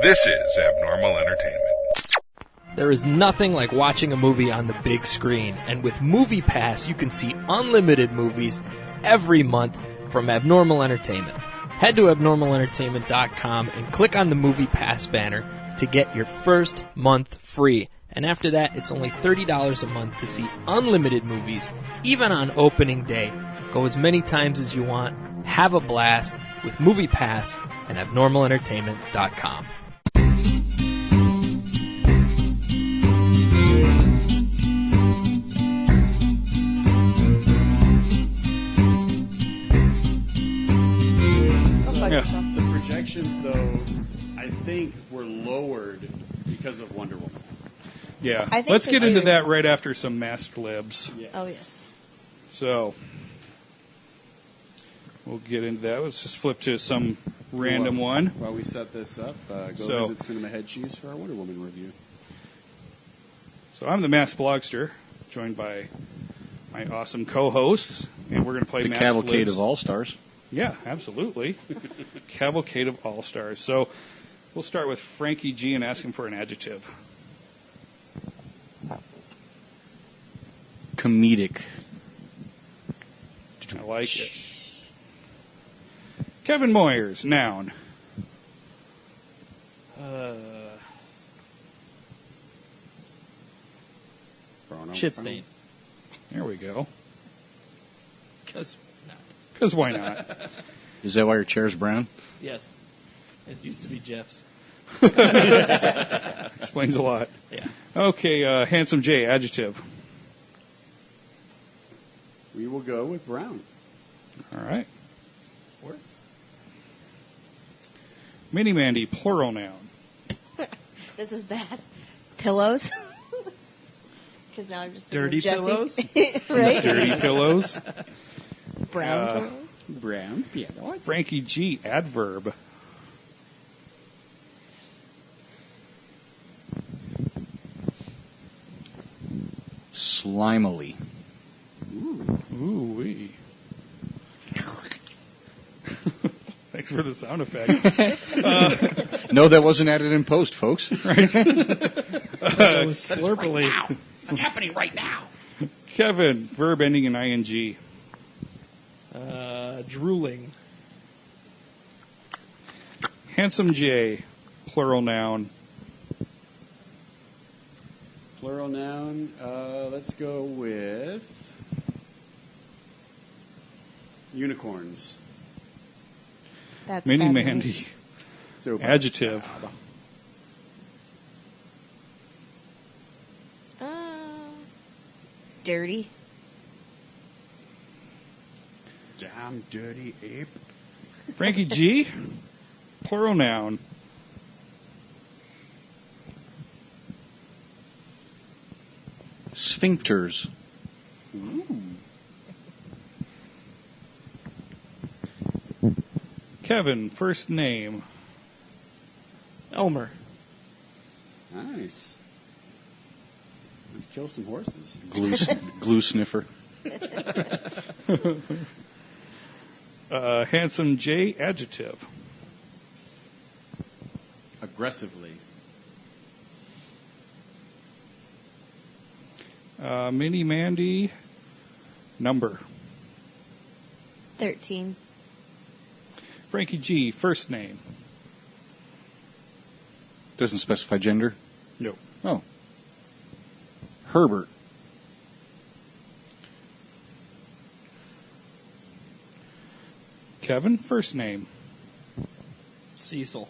This is Abnormal Entertainment. There is nothing like watching a movie on the big screen, and with MoviePass, you can see unlimited movies every month from Abnormal Entertainment. Head to abnormalentertainment.com and click on the MoviePass banner to get your first month free. And after that, it's only $30 a month to see unlimited movies, even on opening day. Go as many times as you want. Have a blast with MoviePass and abnormalentertainment.com. The projections, though, I think were lowered because of Wonder Woman. Yeah. I think Let's so get into too. that right after some masked libs. Yes. Oh, yes. So, we'll get into that. Let's just flip to some random one. While we set this up, go visit Cinema Head Cheese for our Wonder Woman review. So, I'm the Masked Blogster, joined by my awesome co-hosts, and we're going to play The Masked Cavalcade Libs. of All-Stars. Yeah, absolutely. Cavalcade of All-Stars. So, we'll start with Frankie G and ask him for an adjective. Comedic. I like it. Kevin Moyers, noun. Shit stain. There we go. Because, Because why not? Is that why your chair's brown? yes, it used to be Jeff's. Explains a lot. Yeah. Okay, Handsome J, adjective. We will go with Brown. All right. Works. Mini Mandy, plural noun. This is bad. Pillows. Because now I'm just Dirty thinking of Jesse. pillows? Right? Dirty pillows. Brown pillows. Brown. Yeah. Frankie G, adverb. Slimily. Ooh wee. Thanks for the sound effect. No, that wasn't added in post, folks. Slurpily. What's happening right now? Kevin, verb ending in ing. Drooling. Handsome J, plural noun. Plural noun. Let's go with unicorns. That's Mini fabulous. Mandy, So, adjective. Dirty. Damn dirty ape. Frankie G, plural noun. Sphincters. Kevin, first name. Elmer. Nice. Let's kill some horses. Glue sniffer. Handsome J, adjective. Aggressively. Mini Mandy, number. 13. Frankie G, first name. Doesn't specify gender. No. Oh. Herbert. Kevin, first name. Cecil.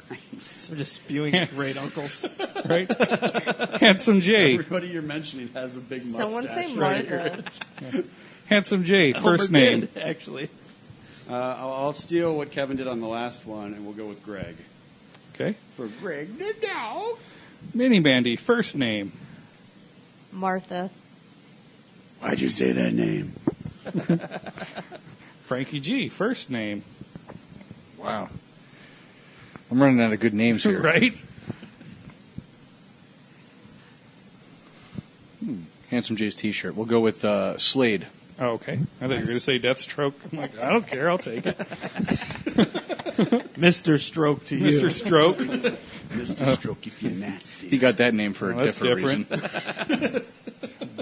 We're just spewing great uncles. Right? Handsome J. Everybody you're mentioning has a big mustache. Someone say right Martha. here. Handsome J, first Elmer name. did, actually. I'll steal what Kevin did on the last one, and we'll go with Greg. Okay. For Greg the dog. Mini Mandy, first name. Martha. Why'd you say that name? Frankie G, first name. Wow. I'm running out of good names here. Right? Handsome J's T-shirt. We'll go with Slade. Oh, okay. I thought you were going to say Deathstroke. I'm like, I don't care. I'll take it. Mr. Stroke to you. Mr. Stroke. Mr. Stroke, if you're nasty. He got that name for a That's different different. reason.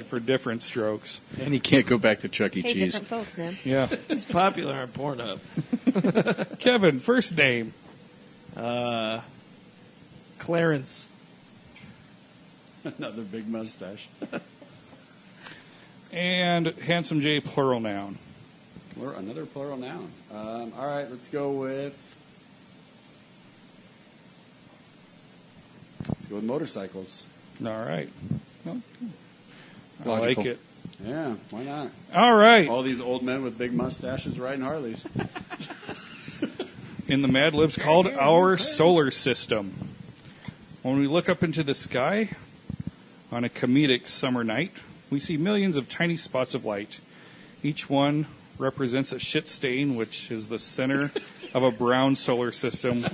For different strokes. And he can't go back to Chuck E. Hey, Cheese. different folks, man. Yeah. It's popular on Pornhub. Kevin, first name. Clarence. Another big mustache. And Handsome J, plural noun. Another plural noun. All right, let's go with motorcycles. All right. Well, I Logical. like it. Yeah, why not? All right. All these old men with big mustaches riding Harleys. In the Mad Libs called our solar system. When we look up into the sky on a comedic summer night, we see millions of tiny spots of light. Each one represents a shit stain, which is the center of a brown solar system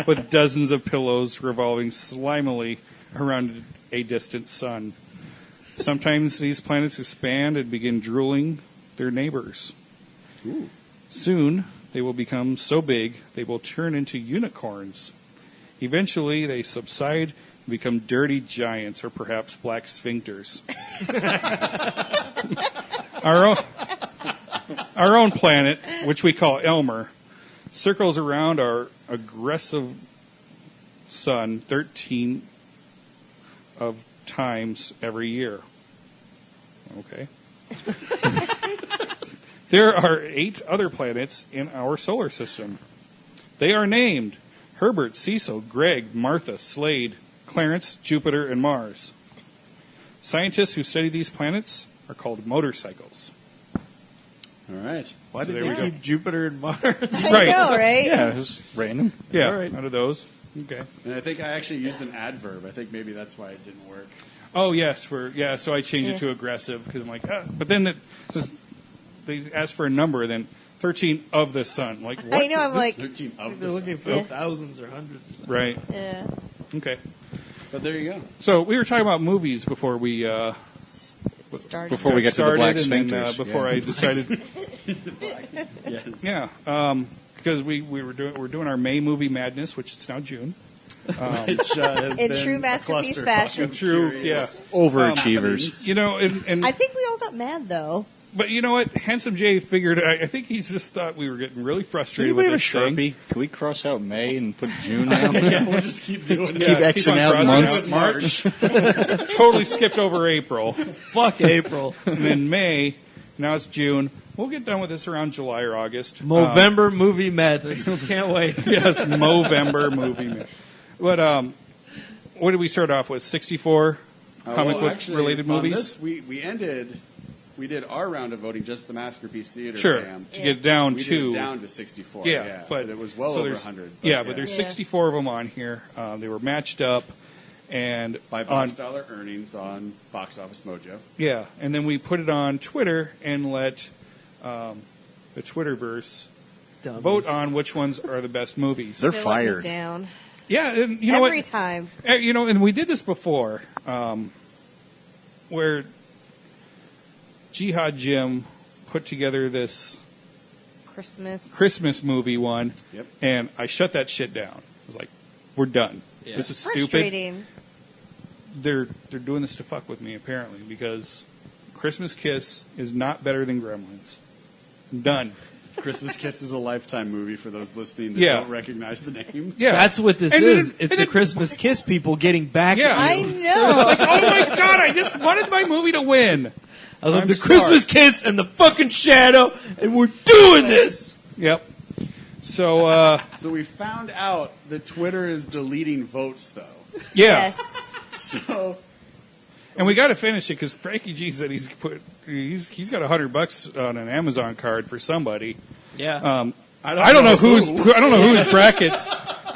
with dozens of pillows revolving slimily around a distant sun. Sometimes these planets expand and begin drooling their neighbors. Ooh. Soon, they will become so big they will turn into unicorns. Eventually, they subside and become dirty giants or perhaps black sphincters. Our own planet, which we call Elmer, circles around our aggressive sun 13 of times every year. Okay. There are 8 other planets in our solar system. They are named Herbert, Cecil, Greg, Martha, Slade, Clarence, Jupiter, and Mars. Scientists who study these planets are called motorcycles. All right. Why So did there they we keep Jupiter and Mars? I know, right? Yeah, it was random. Yeah, All right. out of those. Okay. And I think I actually used an adverb. I think maybe that's why it didn't work. Oh, yes. So I changed it to aggressive because I'm like, but then they asked for a number, then 13 of the sun. Like, what? I know, I'm like, 13 of They're the looking for Yeah. thousands or hundreds or something. Right. yeah. Okay. But there you go. So we were talking about movies before we Started. Before we get to the black started, and then, sphincters. before yeah. I decided, Yes. yeah, because we're doing our May movie madness, which is now June. Which, has In been true a Maskerpiece clusterfuck fashion. of True, curious Overachievers. You know, and I think we all got mad, though. but you know what? Handsome Jay figured. I think he's just thought we were getting really Do frustrated we with have a this thing. Sharpie? Can we cross out May and put June now? Yeah, we'll just keep doing it. Keep Xing out crossing months. out March. Totally skipped over April. Fuck April. And then May. Now it's June. We'll get done with this around July or August. Movember movie madness. Can't wait. Yes, Movember movie. But what did we start off with? 64 comic Well, book actually, related on movies. This, we did our round of voting, just the Masterpiece Theater. Sure, Fam. to get down We to did it down to 64. yeah, but it was well so over there's- 100. But there's Yeah. 64 of them on here. They were matched up, and by on box dollar earnings on Box Office Mojo. yeah, and then we put it on Twitter and let the Twitterverse Dummies. vote on which ones are the best movies. They're They let me fired. down. Yeah, and you know Every what? time. You know, and we did this before, where Jihad Jim put together this Christmas movie one, Yep. and I shut that shit down. I was like, "We're done. Yeah. This is stupid." Frustrating. They're doing this to fuck with me apparently because Christmas Kiss is not better than Gremlins. Done. Christmas Kiss is a Lifetime movie for those listening that Yeah. don't recognize the name. Yeah, That's what this And is. then- It's and the then- Christmas Kiss people getting back Yeah. at I you. know. like, oh my god! I just wanted my movie to win. I love I'm the sorry. Christmas Kiss and the fucking Shadow, and we're doing this. Yep. So So we found out that Twitter is deleting votes, though. yeah. Yes. So And we got to finish it because Frankie G said he's got $100 on an Amazon card for somebody. Yeah. I don't know whose brackets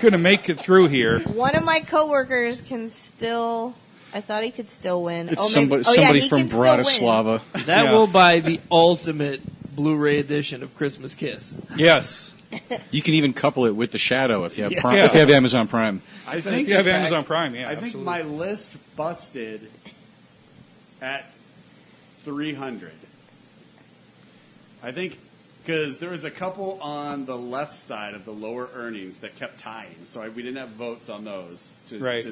gonna make it through here. One of my coworkers can still. I thought he could still win. It's maybe, somebody he from can still win. Bratislava. that yeah. will buy the ultimate Blu-ray edition of Christmas Kiss. Yes, You can even couple it with the Shadow if you have Yeah. Prime, Yeah. if you have Amazon Prime. I if think you have Amazon Prime. Yeah, I think absolutely. my list busted at 300. I think Because there was a couple on the left side of the lower earnings that kept tying, so we didn't have votes on those to break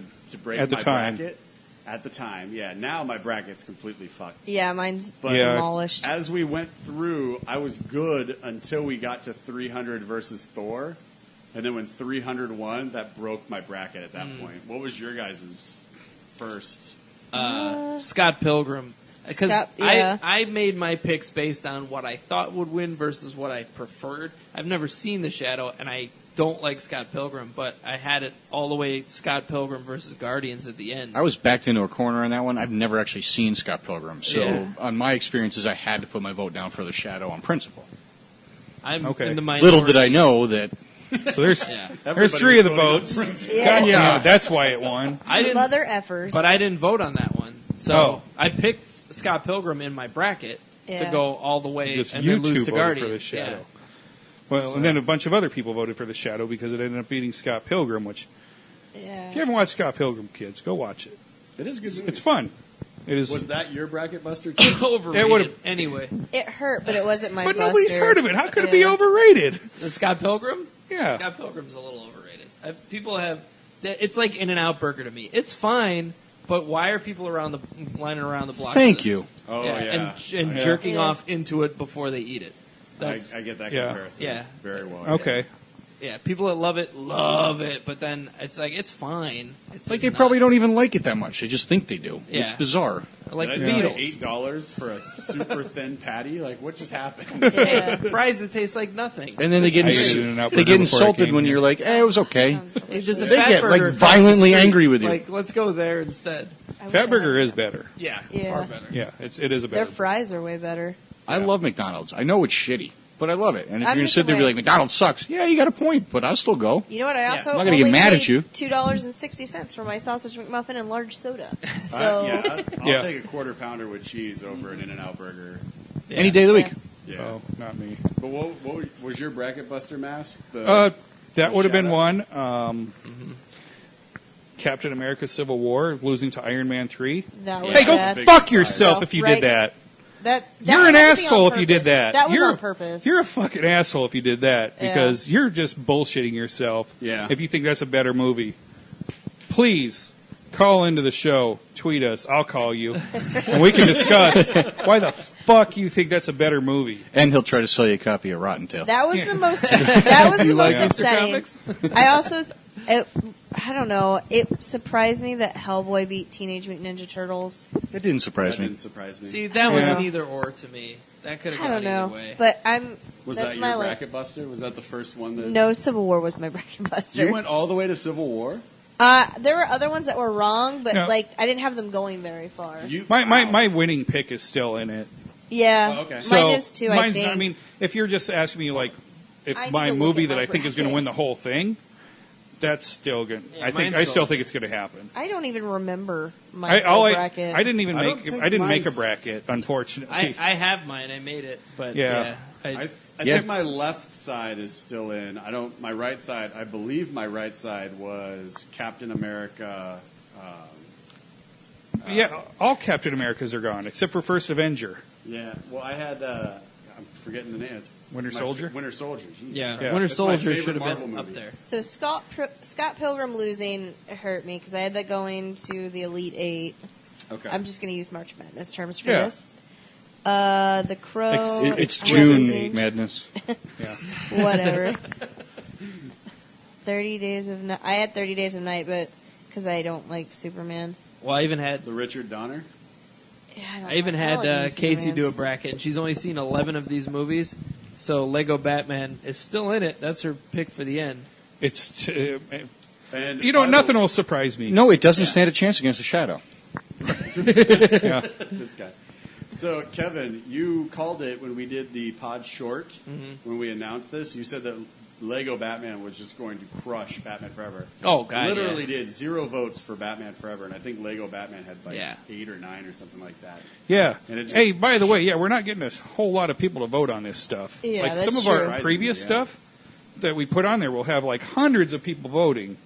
At the my time. bracket. At the time, yeah. Now my bracket's completely fucked. Yeah, mine's But demolished. as we went through, I was good until we got to 300 versus Thor. And then when 300 won, that broke my bracket at that point. What was your guys' first? Scott Pilgrim. Because Scott, yeah. I made my picks based on what I thought would win versus what I preferred. I've never seen The Shadow, and I don't like Scott Pilgrim, but I had it all the way Scott Pilgrim versus Guardians at the end. I was backed into a corner on that one. I've never actually seen Scott Pilgrim, so Yeah. on my experiences, I had to put my vote down for The Shadow on principle. I'm Okay. in the minority. Little did I know that So there's Yeah. there's three of the votes. Yeah. That's why it won. I didn't, Mother effers. but I didn't vote on that one. So Oh. I picked Scott Pilgrim in my bracket to Yeah. go all the way Just and you then lose two to voted Guardians. for The Shadow. Yeah. Well, and then a bunch of other people voted for The Shadow because it ended up beating Scott Pilgrim, which, if you Yeah. haven't watched Scott Pilgrim, kids, go watch it. It is a good movie. It's fun. It is. Was that your bracket buster? Overrated. It would've- Anyway, It hurt, but it wasn't my But buster. nobody's heard of it. How could it be Yeah. overrated? the Scott Pilgrim. Yeah. Scott Pilgrim's a little overrated. People have. It's like In-N-Out Burger to me. It's fine, but why are people lining around the block? Thank for this? you. Oh, yeah. and Yeah. jerking Yeah. off into it before they eat it. I That's, get that Yeah. comparison. Yeah. Very well. Okay. yeah, people that love it, but then it's like it's fine. It's Like just they not. probably don't even like it that much. They just think they do. Yeah. It's bizarre. like Did the I pay Beatles. $8 for a super thin patty? Like, what just happened? Yeah. Fries that taste like nothing. And then they get I ate an In-N-Out they burger get before I insulted came when here. you're like, it was okay. Sounds It's delicious. just a They fat get, burger like, across the violently street. angry with you. Like, let's go there instead. I wish I Fatburger had is that. better. Yeah, Yeah. far better. Yeah, it is a Their better. fries are way better. I love McDonald's. I know it's shitty, but I love it. And if I'm you're going to just sit there and be away. like, McDonald's sucks, yeah, you got a point, but I'll still go. You know what? I also I'm not gonna get only mad at paid you. $2.60 for my sausage McMuffin and large soda. So I'll Yeah. take a quarter pounder with cheese over an In-N-Out burger. Yeah. Any day of the week. Yeah. Oh, not me. But what was your bracket buster mask? The That would have been Shadow? one. Captain America: Civil War, losing to Iron Man 3. that was Hey, go bad. Big fuck surprise. yourself if you Right. did that. That You're was an actually asshole on if you did purpose. that. That was You're on a- purpose. You're a fucking asshole if you did that Yeah. because you're just bullshitting yourself. Yeah. If you think that's a better movie, please call into the show, tweet us, I'll call you, and we can discuss why the fuck you think that's a better movie. And he'll try to sell you a copy of Rotten Tail. That was the most. That was the You most like Mr. upsetting. Comics? I also, I don't know. It surprised me that Hellboy beat Teenage Mutant Ninja Turtles. That didn't surprise That me. didn't surprise me. See, that was Yeah. an either or to me. That could have I gone don't know, either way. but was that's that my your like. bracket buster? Was that the first one that? No, Civil War was my bracket buster. You went all the way to Civil War. There were other ones that were wrong, but No. like I didn't have them going very far. My winning pick is still in it. Yeah, Oh, okay. mine is too. I mine's- think. I mean, if you're just asking me like, if I need my to look movie at that my I think is going to bracket. win the whole thing, that's still going. Yeah, I think mine's I still still- think it's going to happen. I don't even remember my whole bracket. I didn't even I don't make. think I didn't make a mine's- bracket, unfortunately. I have mine. I made it, but Yeah. yeah, I Yeah. think my left side is still in. I don't. My right side. I believe my right side was Captain America. Yeah, all Captain Americas are gone except for First Avenger. Yeah. Well, I had. I'm forgetting the name. It's Winter my Soldier? Winter Soldier. Jesus yeah. Christ. Winter That's my Soldier favorite should have Marvel been up movie. there. So Scott Pilgrim losing hurt me because I had that going to the Elite Eight. Okay. I'm just going to use March Madness terms for Yeah. this. The Crow. It's was June losing. madness. Yeah, Whatever. 30 Days of Night. I had 30 Days of Night, but because I don't like Superman. Well, I even had the Richard Donner. Yeah, I, don't I even like- I had don't like any Casey do a Supermans. bracket, and she's only seen 11 of these movies. So Lego Batman is still in it. That's her pick for the end. it's And you know by the- nothing will surprise me. No, it doesn't stand a chance against the Shadow. Yeah. This guy. So, Kevin, you called it when we did the pod short, when we announced this. You said that Lego Batman was just going to crush Batman Forever. Oh, God, Literally yeah. did 0 votes for Batman Forever, and I think Lego Batman had like Yeah. 8 or 9 or something like that. Yeah. And it just- Hey, by the way, yeah, we're not getting a whole lot of people to vote on this stuff. Yeah, like that's some of true. our previous Surprisingly, yeah. stuff that we put on there will have like hundreds of people voting.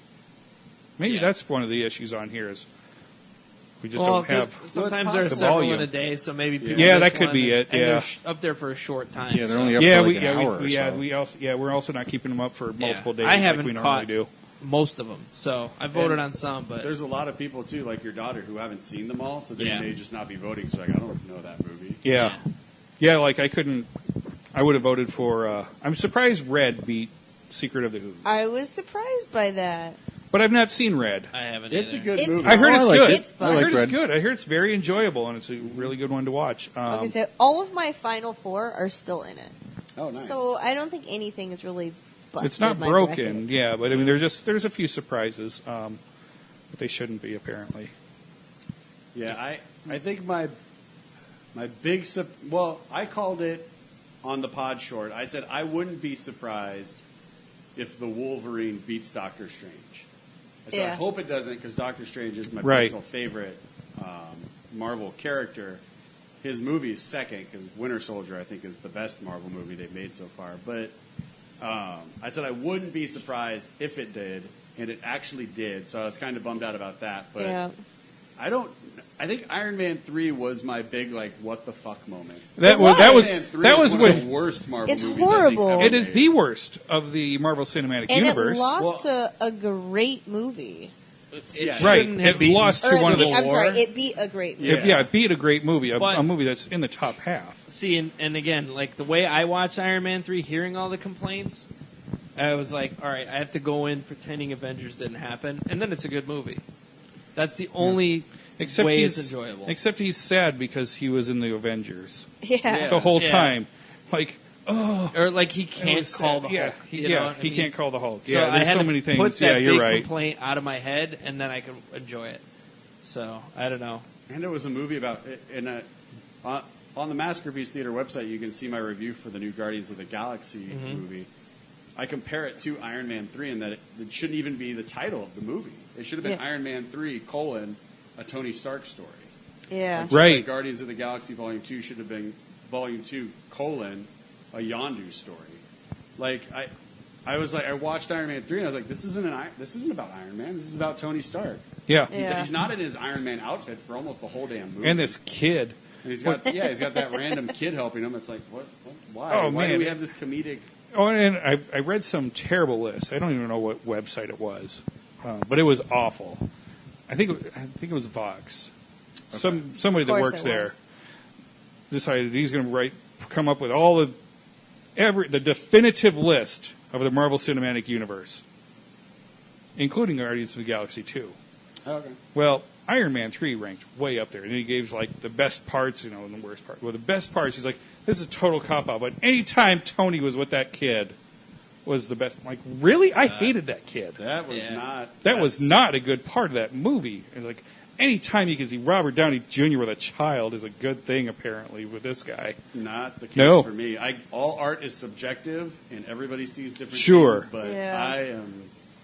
Maybe Yeah. that's one of the issues on here is We just don't have. Sometimes Well, there's it's several possible. in a day, so maybe people Yeah, miss that could one, be it, and yeah. they're up there for a short time. Yeah, they're so. only up Yeah, for we like an hour or so. we're also not keeping them up for multiple days I like haven't we normally caught do. most of them, so I voted And on some, but There's a lot of people too, like your daughter, who haven't seen them all, so they Yeah. may just not be voting. So like, I don't know that movie. Yeah, yeah. Like I would have voted for. I'm surprised Red beat Secret of the Ooze, I was surprised by that. but I've not seen Red. I haven't. It's a either. good It's movie. I heard I it's like good. it. It's I fun. I like heard it's Red. good. I heard it's very enjoyable, and it's a really good one to watch. Okay, so all of my final four are still in it. Oh, nice. So I don't think anything is really busted. It's not my broken, bracket. yeah, but I mean, there's a few surprises, but they shouldn't be apparently. Yeah, I think my big well, I called it on the pod short. I said I wouldn't be surprised if the Wolverine beats Doctor Strange. I said I Yeah. hope it doesn't, because Doctor Strange is my Right. personal favorite Marvel character. His movie is second, because Winter Soldier I think is the best Marvel movie they've made so far. But I said I wouldn't be surprised if it did, and it actually did. So I was kind of bummed out about that. But Yeah. I think Iron Man 3 was my big what the fuck moment. That was. that was Iron Man 3 that is was one of when the worst Marvel It's movies. horrible. I think, it ever is made. the worst of the Marvel Cinematic And Universe. it lost to a great movie. It Right, shouldn't have it beaten lost to Or one of the. I'm sorry, it beat a great movie. Yeah. It beat a great movie, a But- movie that's in the top half. See, and again, like the way I watched Iron Man 3, hearing all the complaints, I was like, all right, I have to go in pretending Avengers didn't happen, and then it's a good movie. That's the only Except way he's it's enjoyable. Except he's sad because he was in the Avengers Yeah. the whole Yeah. time. Like, oh, Or like he it can't was call sad. the Hulk. Yeah, you know what I he mean? can't call the Hulk. So Yeah, I there's had so to many things. put that Yeah, you're big right. complaint out of my head, and then I could enjoy it. So I don't know. And it was a movie about on the Maskerpiece Theater website. You can see my review for the new Guardians of the Galaxy Mm-hmm. movie. I compare it to Iron Man 3 in that it shouldn't even be the title of the movie. It should have been Yeah. Iron Man 3: a Tony Stark story. Yeah. Just Right. like Guardians of the Galaxy Volume 2 should have been Volume 2: a Yondu story. Like I was like, I watched Iron Man 3 and I was like, this isn't about Iron Man. This is about Tony Stark. Yeah. Yeah. He's not in his Iron Man outfit for almost the whole damn movie. And this kid. And he's got that random kid helping him. It's like, what why? Oh, Why do man. we have this comedic? Oh, and I read some terrible list. I don't even know what website it was, but it was awful. I think it was Vox. Somebody that Of course works it there was. decided he's going to come up with all the definitive list of the Marvel Cinematic Universe, including Guardians of the Galaxy 2. Oh, okay. Well, Iron Man 3 ranked way up there, and he gave like the best parts, and the worst part. Well, the best parts, he's like, this is a total cop out. But anytime Tony was with that kid, was the best. I'm like, really? I hated that kid. That was Yeah. not. That was not a good part of that movie. It's like, anytime you can see Robert Downey Jr. with a child is a good thing, apparently, with this guy. Not the case No. for me. All art is subjective, and everybody sees different Sure. things. But Yeah.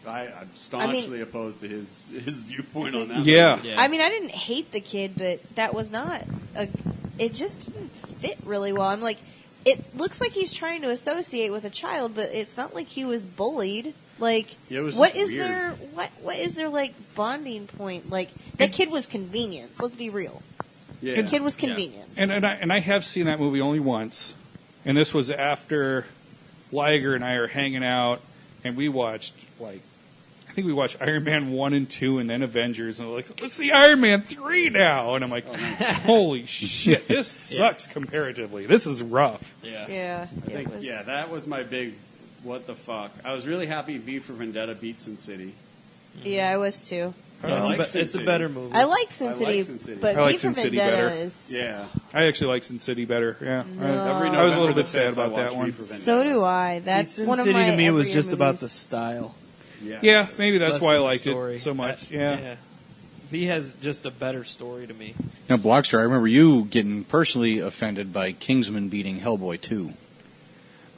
I'm staunchly opposed to his viewpoint on that. Yeah. movie. I mean, I didn't hate the kid, but that was not it just didn't fit really well. I'm like, it looks like he's trying to associate with a child, but it's not like he was bullied. Like, Yeah, it was what just is weird. their what is their like bonding point? Like, that kid was convenience. Let's be real. Yeah. The kid was convenience. And I have seen that movie only once, and this was after Liger and I are hanging out, and we watched I think we watched Iron Man 1 and 2 and then Avengers, and we're like, let's see Iron Man 3 now. And I'm like, holy shit, this sucks comparatively. This is rough. Yeah. yeah, I think, it was, that was my big what the fuck. I was really happy V for Vendetta beat Sin City. yeah, I was too. Yeah, like Sin it's a City. better movie. I like Sin I like City, Sin City. but I like V for Sin City Vendetta better. is Yeah. I actually like Sin City better. Yeah. No. Every I was a little November bit the sad 5th, I about that watch one. V for Vendetta. So do I. That's Sin one of City my to me was every just year about movies. the style. Yeah, maybe that's less why I than the liked story. it so much. Yeah. V has just a better story to me. Now, Blockster, I remember you getting personally offended by Kingsman beating Hellboy 2.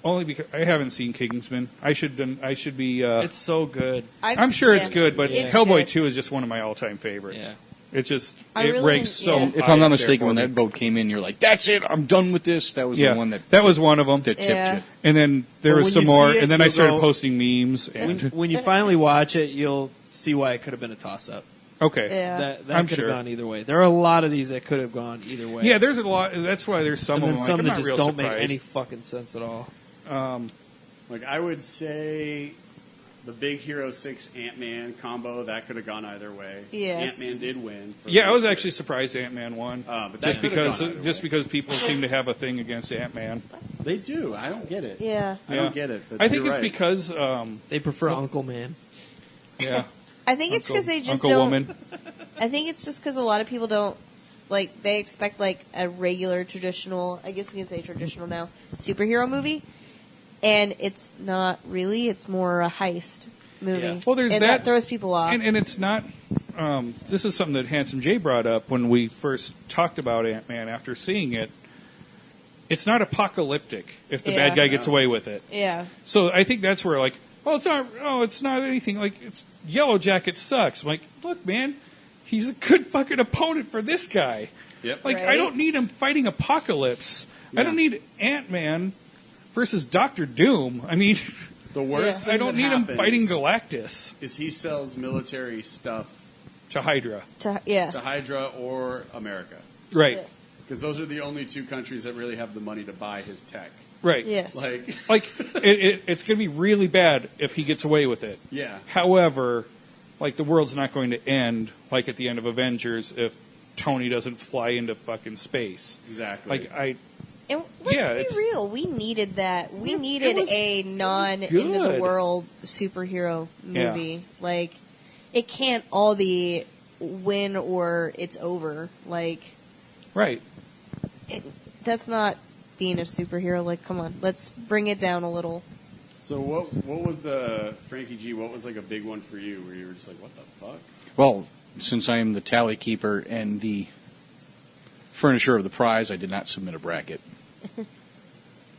Only because I haven't seen Kingsman. I should be. It's so good. I'm sure it's good, but It's Hellboy good. 2 is just one of my all-time favorites. Yeah. It just I it really- ranks so. yeah. If high I'm not up there mistaken, for when me. that vote came in, you're like, that's it, I'm done with this. That was yeah, the one that was one of them. that tipped Yeah. you. And then there But was when some you more, see it, and then I you'll started go- posting memes. And When you finally watch it, you'll see why it could have been a toss-up. Okay. Yeah. That I'm could have sure. gone either way. There are a lot of these that could have gone either way. Yeah, there's a lot. That's why there's some and of then them some like, I'm that not just real don't surprised. make any fucking sense at all. Like, I would say the Big Hero 6 Ant-Man combo, that could have gone either way. Yes. Ant-Man did win. For Yeah, I was Big actually Hero. surprised Ant-Man won. But that just could have because gone either way. because people seem to have a thing against Ant-Man. They do. I don't get it. Yeah. I don't get it. But I think you're it's right. because They prefer Uncle Man. yeah. I think it's because they just Uncle don't. Woman. I think it's just because a lot of people don't like. They expect like a regular traditional. I guess we can say traditional now superhero movie, and it's not really. It's more a heist movie. Yeah. Well, there's and that throws people off. And it's not. This is something that Handsome Jay brought up when we first talked about Ant-Man after seeing it. It's not apocalyptic if the Yeah. bad guy gets away with it. yeah. So I think that's where like, it's not anything. Like, it's Yellow Jacket sucks. I'm like, look, man, he's a good fucking opponent for this guy. Yep. Like, I Right. don't need him fighting Apocalypse. I Yeah. don't need Ant-Man versus Doctor Doom. I mean, The worst Yeah. thing I don't that need him happens fighting Galactus is he sells military stuff to Hydra. Yeah. to Hydra or America. Right, Yeah. Because those are the only two countries that really have the money to buy his tech. right. Yes. Like, It's going to be really bad if he gets away with it. yeah. However, like, the world's not going to end like at the end of Avengers if Tony doesn't fly into fucking space. Exactly. Like, And let's Yeah, be it's- real. We needed that. We needed was- a non into the good. world superhero Yeah. movie. Like, it can't all be win or it's over. Like, right. that's not being a superhero. Like, come on, let's bring it down a little. So what was Frankie G? What was like a big one for you where you were just like, what the fuck? Well, since I am the tally keeper and the furnisher of the prize, I did not submit a bracket.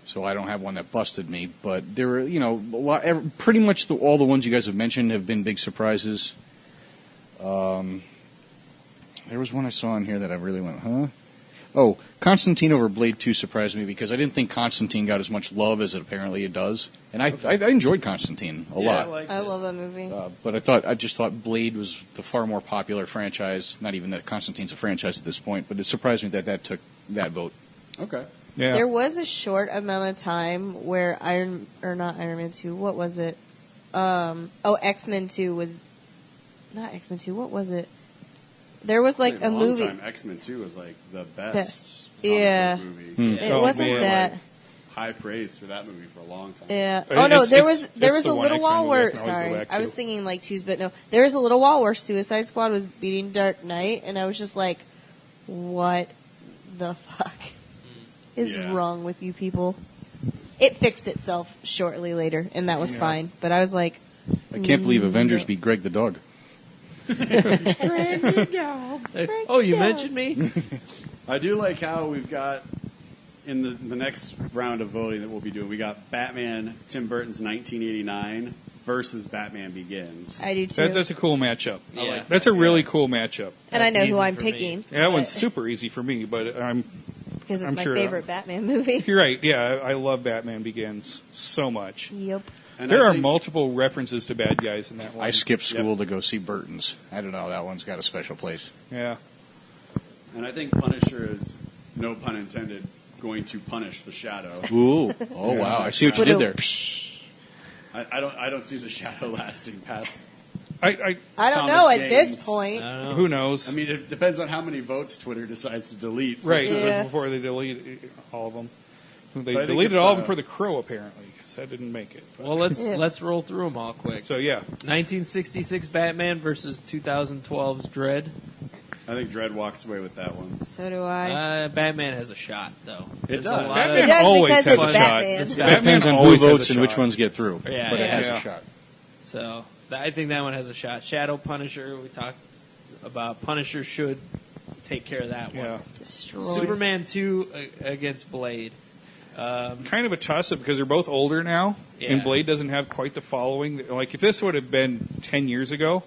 So I don't have one that busted me. But there were, pretty much all the ones you guys have mentioned have been big surprises. There was one I saw in here that I really went, huh? Oh, Constantine over Blade 2 surprised me because I didn't think Constantine got as much love as it apparently it does. And I enjoyed Constantine a lot. I love that movie. But I just thought Blade was the far more popular franchise. Not even that Constantine's a franchise at this point, but it surprised me that took that vote. Okay. Yeah. There was a short amount of time where not Iron Man 2, what was it? X-Men 2 was, not X-Men 2, what was it? There was like For a long movie. Time, X-Men 2 was like the best. Best. comic Yeah. book movie. It Oh, wasn't man. that. Like, high praise for that movie for a long time. Yeah. It- Oh no, it's- there it's- was there it's was the a one little X-Men while movie I where can always go sorry, back I was to. thinking like twos, but no, there was a little while where Suicide Squad was beating Dark Knight, and I was just like, what the fuck is Yeah. wrong with you people? It fixed itself shortly later, and that was Yeah. fine. But I was like, I can't believe Avengers beat Greg the Dog. Oh, you mentioned me? I do like how we've got in the next round of voting that we'll be doing. We got Batman, Tim Burton's 1989 versus Batman Begins. I do too, That's a cool matchup. I like That's a really cool matchup. and I that's know who easy I'm for me. picking. Yeah, that one's but super easy for me, but it's because it's I'm my sure- favorite Batman movie. you're right. Yeah, I love Batman Begins so much. Yep. And There I are think- multiple references to bad guys in that one. I skipped school to go see Burton's. I don't know. That one's got a special place. Yeah. And I think Punisher is, no pun intended, going to punish the Shadow. Ooh. Oh, wow. I see what you did there. I don't see the Shadow lasting past. I I don't Thomas know at James. this point. I don't know. who knows? I mean, it depends on how many votes Twitter decides to delete. right Yeah. before they delete all of them. They But I think deleted if, all of them for the Crow apparently because that didn't make it. But- Well, let's Yeah. let's roll through them all quick. so yeah, 1966 Batman versus 2012's Dredd. I think Dredd walks away with that one. So do I. Batman has a shot, though. It There's does. a lot Batman It does always because has it's a shot. Batman. It's It Batman depends on who always has a votes and which shot. ones get through. Yeah, but it has yeah. a shot. So I think that one has a shot. Shadow Punisher, we talked about. Punisher should take care of that one. yeah. Destroyed. Superman 2 against Blade. Kind of a toss-up because they're both older now, Yeah. and Blade doesn't have quite the following. Like if this would have been 10 years ago,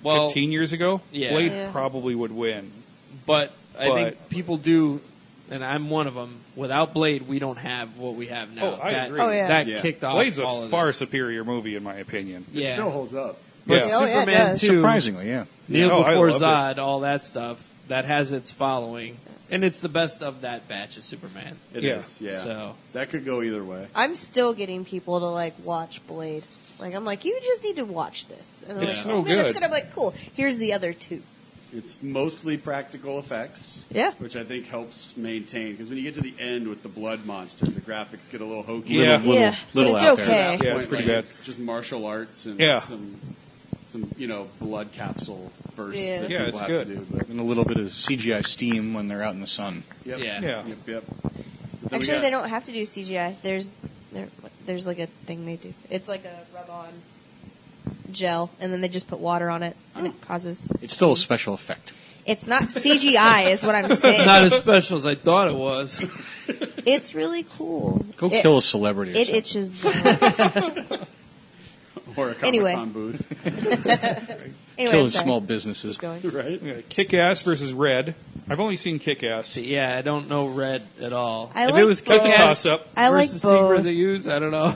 Well, 15 years ago, Yeah. Blade Yeah. probably would win. but I But- think people do, and I'm one of them. Without Blade, we don't have what we have now. Oh, I that, agree. Oh, yeah. That Yeah. kicked off Blade's all a of far this. superior movie in my opinion. It Yeah. still holds up. But Yeah. Oh, yeah, it Superman does. 2, Surprisingly, yeah. Kneel Oh, I Before loved it. Zod, all that stuff, that has its following. And it's the best of that batch of Superman. It Yeah. is, yeah. So That could go either way. I'm still getting people to like watch Blade. Like I'm like, you just need to watch this. And they're It's like, so oh man, that's good. good. I'm like, cool. Here's the other two. It's mostly practical effects. Yeah. Which I think helps maintain. Because when you get to the end with the blood monster, the graphics get a little hokey. Yeah. Yeah, little but out it's there. okay. Yeah, it's pretty bad. It's just martial arts and Yeah. some blood capsule bursts Yeah. that Yeah, people it's have good. to do. But, And a little bit of CGI steam when they're out in the sun. yep. Yeah. Yeah. Yep. Actually, they don't have to do CGI. There's like a thing they do. It's like a rub-on gel, and then they just put water on it, and it causes. It's still a special effect. It's not CGI, is what I'm saying. not as special as I thought it was. It's really cool. Go It- kill a celebrity. or It something. itches. The, Or a Comic-Con Anyway. booth. anyway, Kill I'm sorry. small businesses. Keep going. Right? Yeah, Kick-Ass versus Red. I've only seen Kick-Ass. Yeah, I don't know Red at all. I if like it was both. That's a toss-up. I like versus Secret both. they use, I don't know.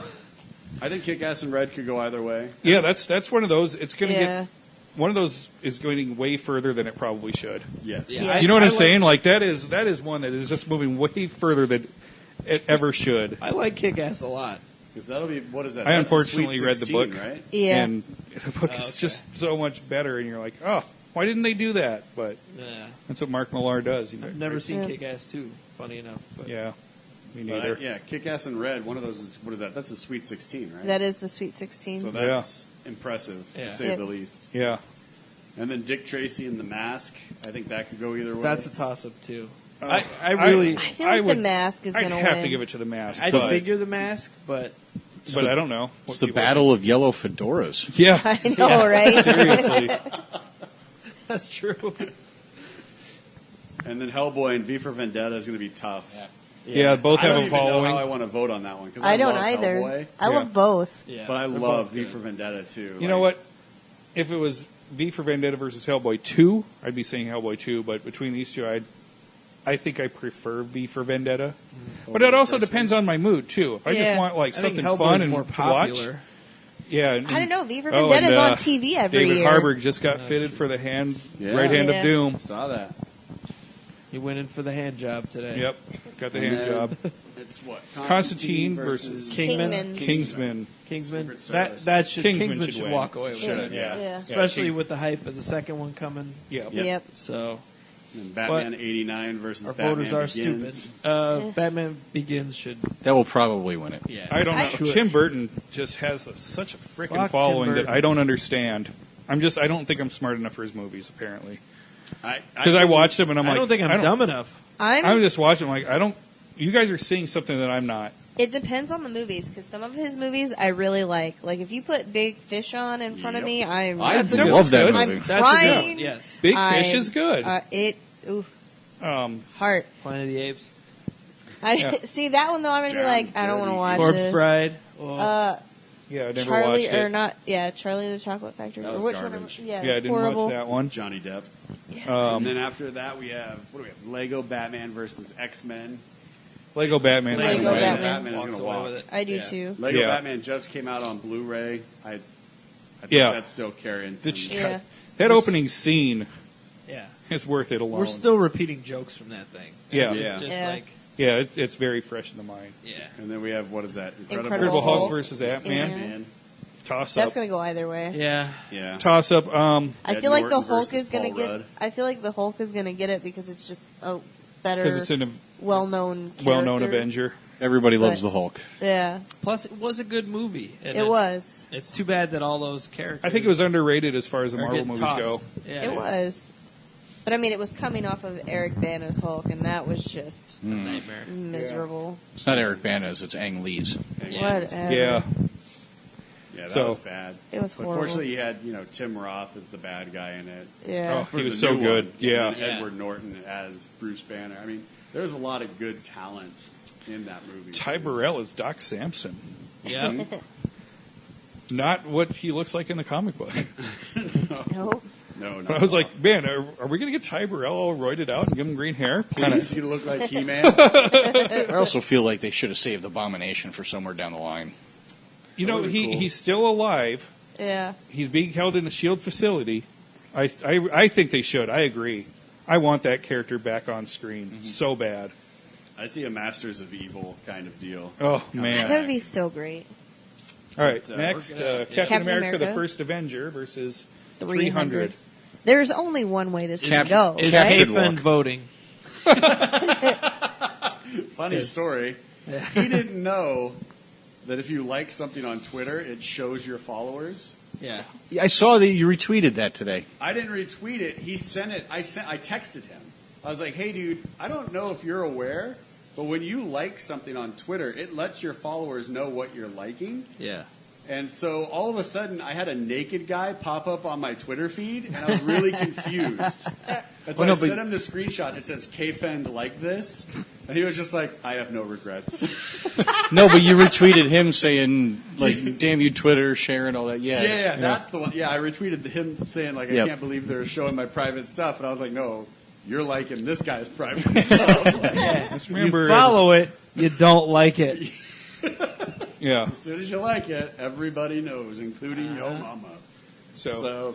I think Kick-Ass and Red could go either way. Yeah, that's one of those. It's going to Yeah. get one of those is going way further than it probably should. Yes. Yeah. You know what I'm I saying? Like that is one that is just moving way further than it ever should. I like Kick-Ass a lot. Because that'll be, what is that? I That's the unfortunately Sweet read the 16, book. right? Yeah. And the book is Okay. just so much better, and you're like, oh, why didn't they do that? But Yeah. that's what Mark Millar does. I've never seen Yeah. Kick-Ass 2, funny enough. But Yeah, me But neither. yeah, Kick-Ass and Red, one of those is, what is that? That's a Sweet 16, right? That is the Sweet 16. So that's impressive, Yeah. to say Yep. the least. Yeah. And then Dick Tracy and The Mask, I think that could go either way. That's a toss-up, too. Oh, I really... I feel like the mask is I'd going to have win. to give it to the mask. I but, figure the Mask, but... but I don't know. It's what the people- battle of yellow fedoras. Yeah, I know, right? seriously. That's true. And then Hellboy and V for Vendetta is going to be tough. Yeah, both I have don't a even know following. how I want to vote on that one. Cause I don't love either. Hellboy, I Yeah. love both. Yeah, but I they're love both V good. for Vendetta too. You know what? If it was V for Vendetta versus Hellboy 2, I'd be saying Hellboy 2. But between these two, I think I prefer V for Vendetta. But it also depends on my mood too. If I just Yeah. want like I think something Hellboy's fun and more to watch, popular. yeah. And, I don't know. V for oh, Vendetta's and, on TV every David year. Harburg just got fitted for the right hand Yeah. of doom. Saw that. He went in for the hand job today. Yep, got the And hand then job. It's what? Constantine versus Kingman. Kingman. Kingsman. Kingsman. Secret That Service. Kingsman should win. walk away with Should, it. yeah. Yeah. Especially King- with the hype of the second one coming. Yeah. Yep. So And Batman 89 versus our Batman voters are Begins. stupid. Batman Begins should. That will probably win it. Yeah. I don't know. Should. Tim Burton just has such a freaking Fuck Tim following that Burton. I don't understand. I don't think I'm smart enough for his movies. Apparently, I because I watched them and I'm I like, don't think I'm dumb enough. I'm just watching like I don't. You guys are seeing something that I'm not. It depends on the movies, because some of his movies I really like. Like, if you put Big Fish on in front of me, I That's a good- love that good. movie. I'm That's a good crying. one. Yes. Big I'm- Fish is good. Heart. Planet of the Apes. Yeah. See, that one, though, I'm going to be like, I don't want to watch Corpse this. Bride. Oh, yeah, I never Charlie, watched or it. not, yeah, Charlie and the Chocolate Factory. That Or was which garbage. one? Yeah, Yeah, I it's didn't horrible. watch that one. Johnny Depp. And Um, then after that, we have Lego Batman versus X-Men. Lego Batman's Lego gonna win. Batman. Batman is walks going to away walk. with it. I do, Yeah. too. Lego Yeah. Batman just came out on Blu-ray. I think Yeah. that's still carrying The some. ch- Yeah. That opening scene Yeah. is worth it alone. We're still repeating jokes from that thing. Yeah. Yeah. Just Yeah. like, yeah, it's very fresh in the mind. yeah. And then we have, what is that? Incredible Incredible Hulk Hulk. versus Ant-Man. Man. Toss That's up. going to go either way. Yeah. Yeah. Toss up. I Ed feel like the Norton Hulk versus is going to Paul get. Rudd. I feel like the Hulk is going to get it because it's just a better, Because it's a well-known, well-known character. Avenger. Everybody loves But- the Hulk. Yeah, Plus, it was a good movie. And it was. It's too bad that all those characters. I think it was underrated as far as the are Marvel getting movies tossed. go. Yeah. It was. But I mean, it was coming off of Eric Bana's Hulk, and that was just a nightmare. miserable. It's not Eric Bana's, it's Ang Lee's. Whatever. Yeah. Yeah, that So- was bad. It was But horrible. fortunately, you had Tim Roth as the bad guy in it. Yeah. Oh, For he was the so new good. one. Yeah. And then Edward Norton as Bruce Banner. I mean, there's a lot of good talent in that movie. Ty Burrell is Doc Samson. Yeah. Not what he looks like in the comic book. Nope. No. But I was like, man, are we going to get Ty Burrell all roided out and give him green hair? Please, he look like He-Man. I also feel like they should have saved Abomination for somewhere down the line. You know, That would've been cool. he's still alive, Yeah. He's being held in a SHIELD facility. I think they should. I agree. I want that character back on screen so bad. I see a Masters of Evil kind of deal. Oh, man. That would be so great. All right, But, next, we're Captain America, America. the First Avenger versus 300. There's only one way this Cap- can go, Is right? Captain Hafen walk. voting? Funny story. He didn't know that if you like something on Twitter, it shows your followers. Yeah. Yeah, I saw that you retweeted that today. I didn't retweet it. He sent it. I texted him. I was like, "Hey, dude, I don't know if you're aware, but when you like something on Twitter, it lets your followers know what you're liking." Yeah. And so all of a sudden, I had a naked guy pop up on my Twitter feed, and I was really confused. And so I sent him the screenshot. It says, "K-Fend like this," and he was just like, "I have no regrets." No, but you retweeted him saying, like, damn you, Twitter, sharing all that. Yeah. Yeah, that's the one. Yeah, I retweeted him saying, like, I Yep. can't believe they're showing my private stuff. And I was like, no, you're liking this guy's private stuff. Like, Just remember, You follow it, you don't like it. yeah. as soon as you like it, everybody knows, including your mama. So,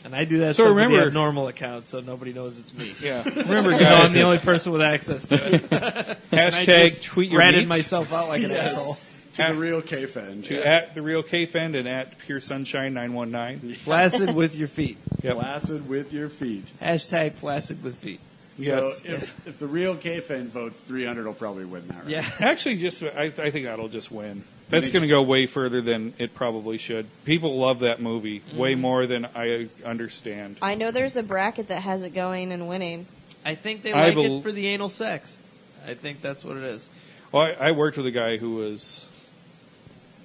And I do that So so remember- the abnormal account, so nobody knows it's me. yeah. Remember, No, I'm guys, the only person with access to it. And I hashtag just tweet your ratted meat myself out like an asshole. Yes, to the real K-Fend. to at the real K-Fend and at Pure Sunshine 919. Flaccid with your feet. Yep. Flaccid with your feet. Hashtag flaccid with feet. Yes. So if the real K-Fend votes, 300 will probably win that round. Yeah. Actually, I think that'll just win. That's going to go way further than it probably should. People love that movie way more than I understand. I know there's a bracket that has it going and winning. I think they I like bel- it for the anal sex. I think that's what it is. Well, I worked with a guy who was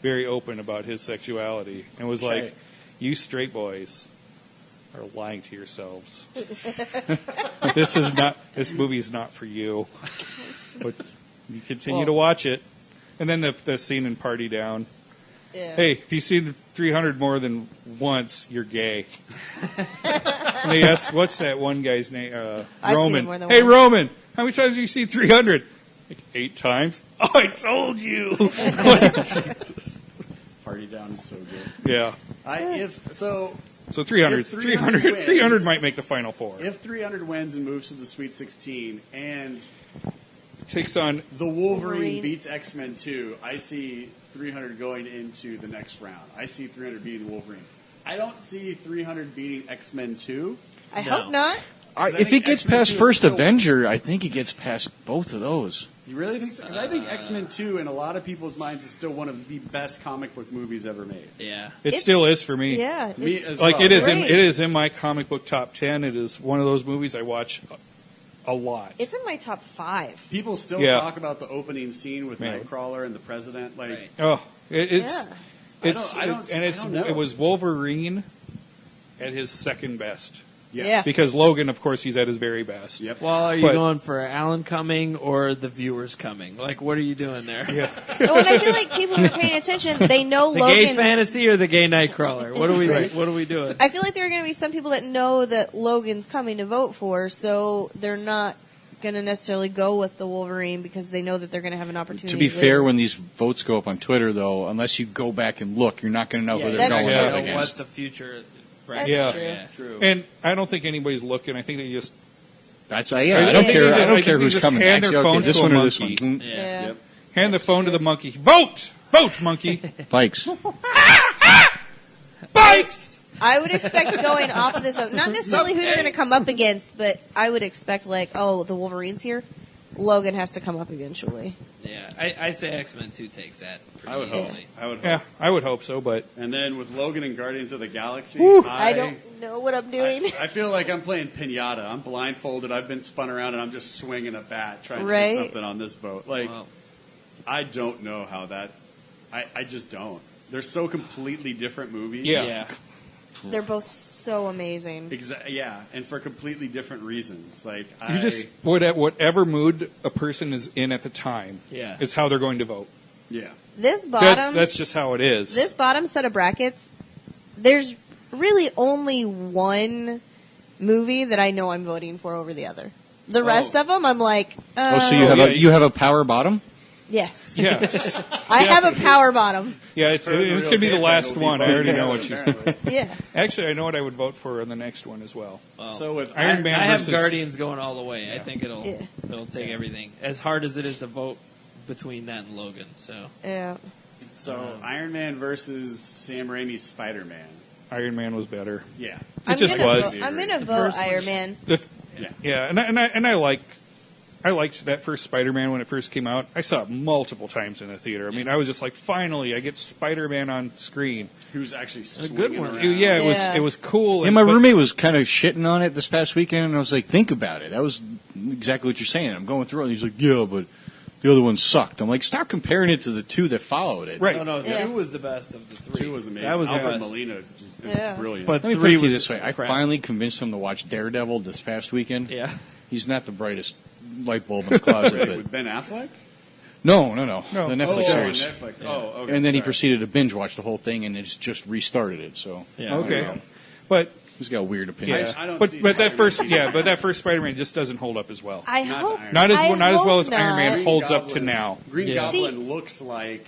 very open about his sexuality and was Okay. like, "You straight boys are lying to yourselves. This movie is not for you." But you continue to watch it. And then the scene in Party Down. Yeah. Hey, if you see the 300 more than once, you're gay. And they asked, what's that one guy's name? I've seen it Roman. more than Hey, once. Roman, how many times have you seen 300? Like 8 times. Oh, I told you. Party Down is so good. Yeah. So 300. If 300 wins- 300 might make the final 4. if 300 wins and moves to the Sweet 16, and Takes on the Wolverine Wolverine. beats X-Men 2, I see 300 going into the next round. I see 300 beating Wolverine. I don't see 300 beating X-Men 2. I No. hope not. I If think he gets X-Men past 2 is First still- Avenger, I think he gets past both of those. You really think so? Because I think X-Men 2, in a lot of people's minds, is still one of the best comic book movies ever made. Yeah. it It's- still is for me. Yeah. Me it's- as Like well. it is Great. it is in my comic book top 10. It is one of those movies I watch a lot. It's in my top 5. People still Yeah. talk about the opening scene with Man. Nightcrawler and the president. Like, Right. Oh, it's Yeah. I don't know. it was Wolverine at his second best. Yeah. Because Logan, of course, he's at his very best. Yep. Well, are you But- going for Alan Cumming or the viewers coming? Like, what are you doing there? Yeah. Oh, and I feel like people who are paying attention, they know The gay Logan. fantasy or the gay Nightcrawler? What are we? What are we doing? I feel like there are going to be some people that know that Logan's coming to vote for, so they're not going to necessarily go with the Wolverine because they know that they're going to have an opportunity. To be later. fair, when these votes go up on Twitter, though, unless you go back and look, you're not going to know who they're that's going true. up What's against. the future? That's Yeah. true. Yeah. True. And I don't think anybody's looking. I think they just That's I I don't think care. they I just- don't I care think who's they just coming hand next. their Okay, phone this to a one or this one. monkey. Hmm? Yeah. Yep. hand the That's phone to true. the monkey. Vote, monkey. Bikes. Bikes. I would expect going off of this, not necessarily who they're going to come up against, but I would expect, like, oh, the Wolverine's here. Logan has to come up eventually. Yeah, I say X-Men 2 takes that pretty I would hope. easily. I would hope. Yeah, I would hope so, but And then with Logan and Guardians of the Galaxy, I don't know what I'm doing. I feel like I'm playing pinata. I'm blindfolded. I've been spun around, and I'm just swinging a bat trying to Right. get something on this boat. Like, Well, I don't know how that. I just don't. They're so completely different movies. Yeah. They're both so amazing. Yeah, and for completely different reasons. Like, you just whatever mood a person is in at the time Yeah. is how they're going to vote. yeah. This bottom, That's just how it is. this bottom set of brackets, there's really only one movie that I know I'm voting for over the other. The rest of them, I'm like, Oh, so yeah, you have a power bottom? Yes. Yeah, I have a power bottom. yeah. It's going to be the last one. I already know what she's. Yeah. Actually, I know what I would vote for on the next one as well. So with Iron Man I have versus Guardians going all the way. I think Yeah. it'll take everything. As hard as it is to vote between that and Logan. So Yeah. Iron Man versus Sam Raimi's Spider-Man. Iron Man was better. Yeah. I'm just gonna was. Vote, I'm going to The vote first Iron one's- Man. Yeah. And I liked that first Spider-Man when it first came out. I saw it multiple times in the theater. I mean, I was just like, finally, I get Spider-Man on screen. Who's actually good swinging one. around. Yeah, Yeah. it was cool. Yeah, my but- roommate was kind of shitting on it this past weekend, and I was like, think about it. That was exactly what you're saying. I'm going through it, and he's like, yeah, but the other one sucked. I'm like, stop comparing it to the two that followed it. Right. no, Yeah. 2 was the best of the 3. 2 was amazing. That was the Alfred best. Molina just is Yeah. brilliant. But Let me put 3 it to you was this way. I crap. finally convinced him to watch Daredevil this past weekend. Yeah. He's not the brightest light bulb in the closet. Wait, but with Ben Affleck? no. No. The Netflix Oh, on series. Netflix. Oh, okay. And then he sorry. proceeded to binge watch the whole thing, and it's just restarted it. So Yeah. Okay, but he's got weird opinions. yeah, I don't but see that Spider-Man. first Spider-Man just doesn't hold up as well. I Not hope Iron Not as I not as well as hope Iron Man not. holds up to now. Green Yeah. Goblin looks like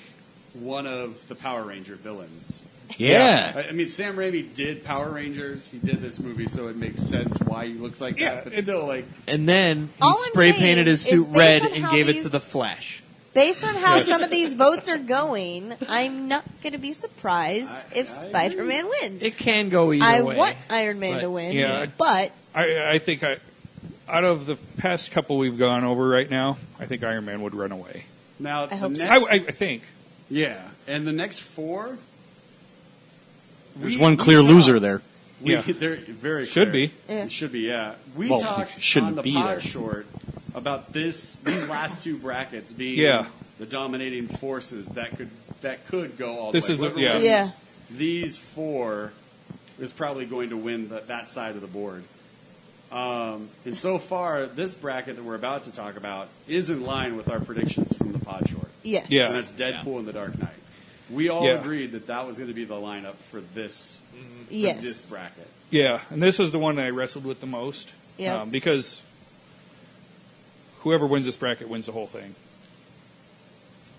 one of the Power Ranger villains. Yeah. I mean, Sam Raimi did Power Rangers. He did this movie, so it makes sense why he looks like Yeah, that. But it- still, like, And then he All I'm spray saying painted his is suit based red on and how gave it these- to the Flash. Based on how some of these votes are going, I'm not going to be surprised if I Spider-Man wins. It can go either I way. want Iron Man But- to win, Yeah. but I think out of the past couple we've gone over right now, I think Iron Man would run away. now I hope the so. next, I think. yeah, and the next 4. There's one clear loser there. Yeah. They're very Should clear. be. Yeah. It should be, yeah. We Well, talked it shouldn't on the be pod there. short about these last 2 brackets being Yeah. the dominating forces that could go all This the way. is Whoever yeah. wins Yeah. These 4 is probably going to win that side of the board. And so far, this bracket that we're about to talk about is in line with our predictions from the pod short. yes. Yeah. And that's Deadpool and The Dark Knight. We all Yeah. agreed that was going to be the lineup for this Yes. bracket. Yeah, and this is the one that I wrestled with the most. Yeah. Because whoever wins this bracket wins the whole thing.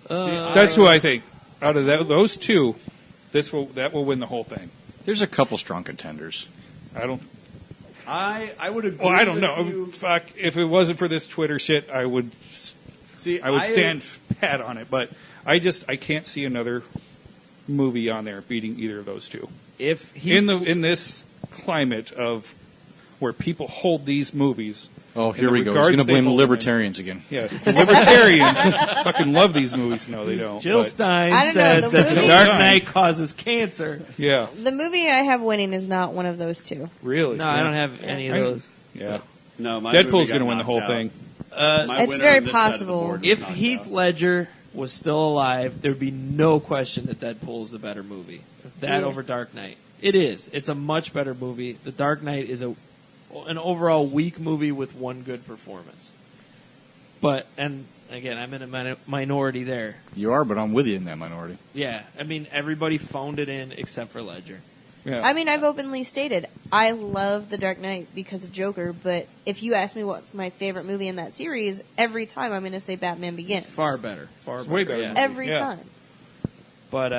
See, That's who I think. Out of those 2, that will win the whole thing. There's a couple strong contenders. I don't. I would agree. Well, I don't with know. you. Fuck. If it wasn't for this Twitter shit, I would stand pat on it. But I can't see another movie on there beating either of those 2. If he In this climate of where people hold these movies. Oh, in here the we go. He's regard going to that they blame the hold them in. libertarians again. Yeah, the libertarians fucking love these movies. No, they don't. Jill but- Stein I don't know, said the that The movie- Dark Stein. Knight causes cancer. Yeah, The movie I have winning is not one of those 2. really. No, I don't have any of I- those. Yeah, No, my Deadpool's movie got going to win the whole knocked out. thing. My It's winner very on this side of the possible. board was If knocked Heath out. Ledger was still alive, there'd be no question that Deadpool is the better movie. That Yeah. over Dark Knight. It is. It's a much better movie. The Dark Knight is an overall weak movie with one good performance. But, and again, I'm in a minority there. You are, but I'm with you in that minority. Yeah, I mean, everybody phoned it in except for Ledger. Yeah, I mean, I've openly stated I love The Dark Knight because of Joker, but if you ask me what's my favorite movie in that series, every time I'm going to say Batman Begins. Far better. Far It's better. way better. Yeah. Every Yeah. time. But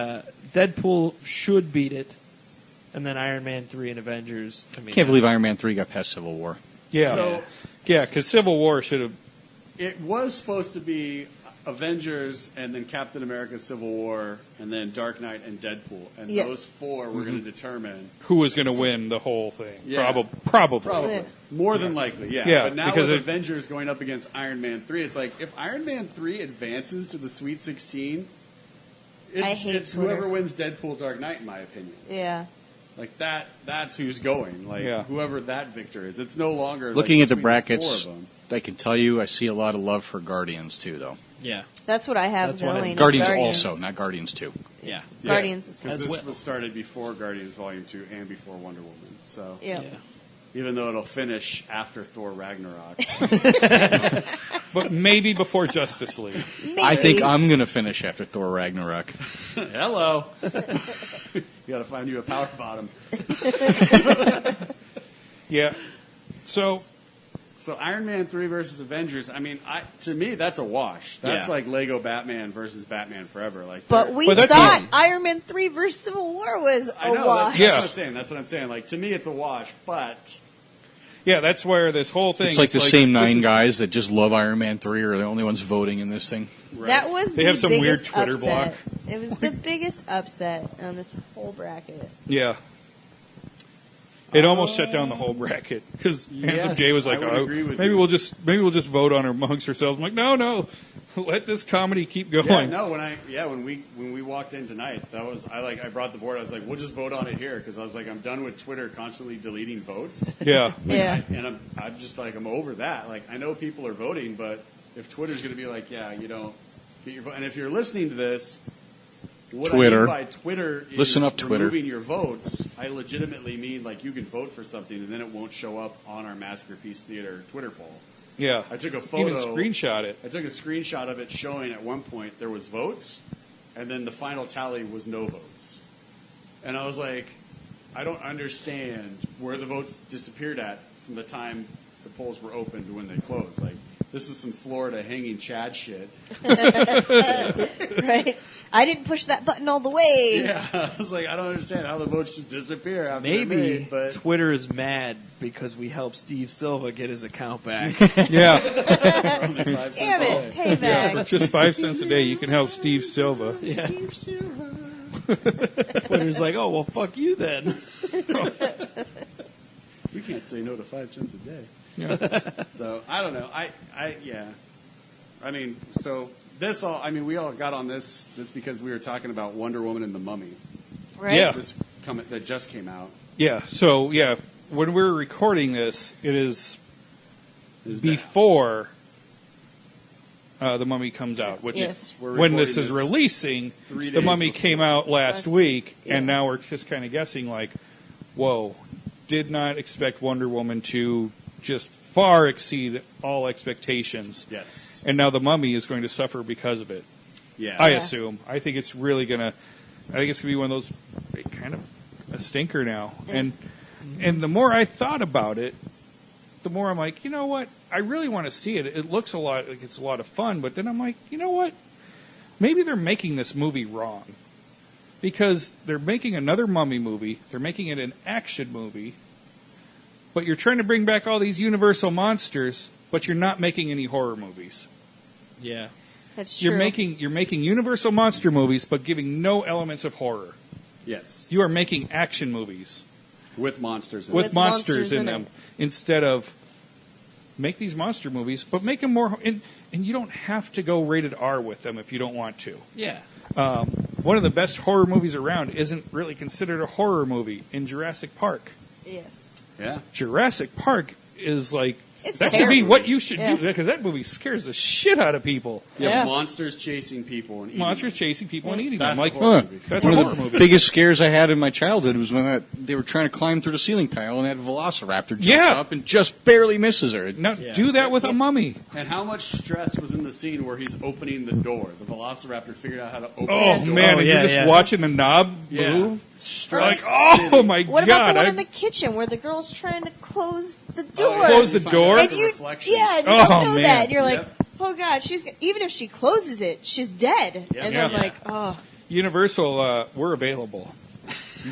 Deadpool should beat it. And then Iron Man 3 and Avengers. I mean, Can't believe that's- Iron Man 3 got past Civil War. yeah, So yeah. Because Civil War should have. it was supposed to be Avengers and then Captain America: Civil War and then Dark Knight and Deadpool, and Yes. those 4 were going to determine Who was going to win the whole thing? Yeah. Probably. probably Yeah. more than likely, yeah. Yeah, But now because with if- Avengers going up against Iron Man 3, it's like if Iron Man 3 advances to the Sweet 16, it's, I hate it's Twitter. whoever wins Deadpool: Dark Knight, in my opinion. Yeah. Like that's who's going. Like Yeah. whoever that victor is. It's no longer Looking like, at the between brackets, 4 of them. I can tell you I see a lot of love for Guardians, too, though. Yeah. That's what I have That's what going. is Guardians, Guardians also, not Guardians 2. Yeah. Guardians is because As this well. was started before Guardians Volume 2 and before Wonder Woman. So Yeah. even though it'll finish after Thor Ragnarok, But maybe before Justice League. I think I'm going to finish after Thor Ragnarok. hello, you got to find you a power bottom. Yeah. So So Iron Man 3 versus Avengers, I mean, to me, that's a wash. That's like Lego Batman versus Batman Forever. Like, But we that's thought easy. Iron Man 3 versus Civil War was I a know, wash. That's what I'm saying. Like, to me, it's a wash, but... Yeah, that's where this whole thing... It's like the same this 9 is- guys that just love Iron Man 3 are the only ones voting in this thing. Right. That was They the have some weird biggest Twitter upset. block. It was the biggest upset on this whole bracket. Yeah. It almost shut down the whole bracket because Handsome Yes, Jay was like, I would "Oh, agree with maybe you. we'll just vote on amongst ourselves." I'm like, "No, let this comedy keep going." Yeah, no. When we walked in tonight, I brought the board. I was like, we'll just vote on it here because I was like, I'm done with Twitter constantly deleting votes. Yeah. Yeah. I'm just like, I'm over that. Like, I know people are voting, but if Twitter's going to be like, yeah, you don't get your vote, and if you're listening to this, what Twitter. I mean by Twitter is Listen up, Twitter. removing your votes. I legitimately mean like you can vote for something and then it won't show up on our Maskerpiece Theater Twitter poll. Yeah. I took a Even photo. screenshot it. I took a screenshot of it showing at one point there was votes, and then the final tally was no votes. And I was like, I don't understand where the votes disappeared at from the time the polls were open to when they closed. Like, this is some Florida hanging Chad shit. Right? I didn't push that button all the way. Yeah, I was like, I don't understand how the votes just disappear after they're Maybe made, but Twitter is mad because we helped Steve Silva get his account back. Yeah. only 5 cents Damn it, away. payback. Just 5 cents a day, you can help Steve Silva. Yeah. Steve Silver. Twitter's like, oh, well, fuck you then. We can't say no to 5 cents a day. Yeah. So I don't know. Yeah. I mean, so this all. I mean, we all got on this because we were talking about Wonder Woman and the Mummy. Right? Yeah. That just came out. Yeah. So yeah, when we're recording this, it is It is before the Mummy comes out, which Yes. We're when this recording is releasing, 3 the days Mummy before. came out last Last week, yeah. and now we're just kind of guessing like, whoa, did not expect Wonder Woman to just far exceed all expectations. Yes. And now the Mummy is going to suffer because of it. Yeah. I Yeah. assume. I think it's really gonna. I think it's gonna be one of those kind of a stinker now. And the more I thought about it, the more I'm like, you know what? I really want to see it. It looks a lot like it's a lot of fun, but then I'm like, you know what? Maybe they're making this movie wrong because they're making another Mummy movie. They're making it an action movie, but you're trying to bring back all these Universal monsters, but you're not making any horror movies. Yeah. That's true. You're making Universal monster movies, but giving no elements of horror. Yes. You are making action movies with monsters. In with it. monsters in them instead of make these monster movies, but make them more. And you don't have to go rated R with them if you don't want to. Yeah. One of the best horror movies around isn't really considered a horror movie in Jurassic Park. Yes. Yeah. Jurassic Park is like It's that should be terrible. what you should Yeah. do because that movie scares the shit out of people. You have Yeah. monsters chasing people and eating Monsters them. chasing people and eating That's them. a Like, horror movie. that's One a of horror the movie. biggest scares I had in my childhood was when they were trying to climb through the ceiling tile and that velociraptor jumps Yeah. up and just barely misses her. Now, Yeah. do that with a mummy. And how much stress was in the scene where he's opening the door? The velociraptor figured out how to open Oh, the door. man, Oh, and yeah, you're just yeah. watching the knob Yeah. move. Stress. Like, oh my What god! about the one I in the kitchen where the girl's trying to close the door? Close the You find door? out And the you, reflection. yeah, and you Oh, don't know man. that. And you're like, Yep. oh god, even if she closes it, she's dead. Yep. And Yeah. then like, oh, Universal, we're available.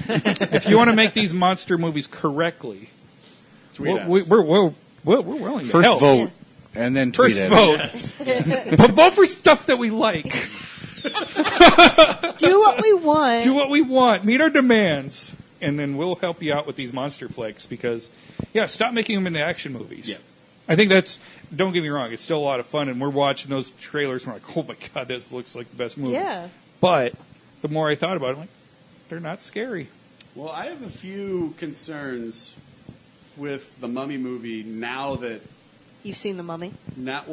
If you want to make these monster movies correctly, Tweet we're us. willing to First help. vote and then tweet First at us. vote. But vote for stuff that we like. do what we want. Do what we want. Meet our demands. And then we'll help you out with these monster flicks because, yeah, stop making them into action movies. Yeah. I think that's, don't get me wrong, it's still a lot of fun. And we're watching those trailers and we're like, oh my God, this looks like the best movie. Yeah. But the more I thought about it, I'm like, they're not scary. Well, I have a few concerns with the Mummy movie now that You've seen The Mummy? Now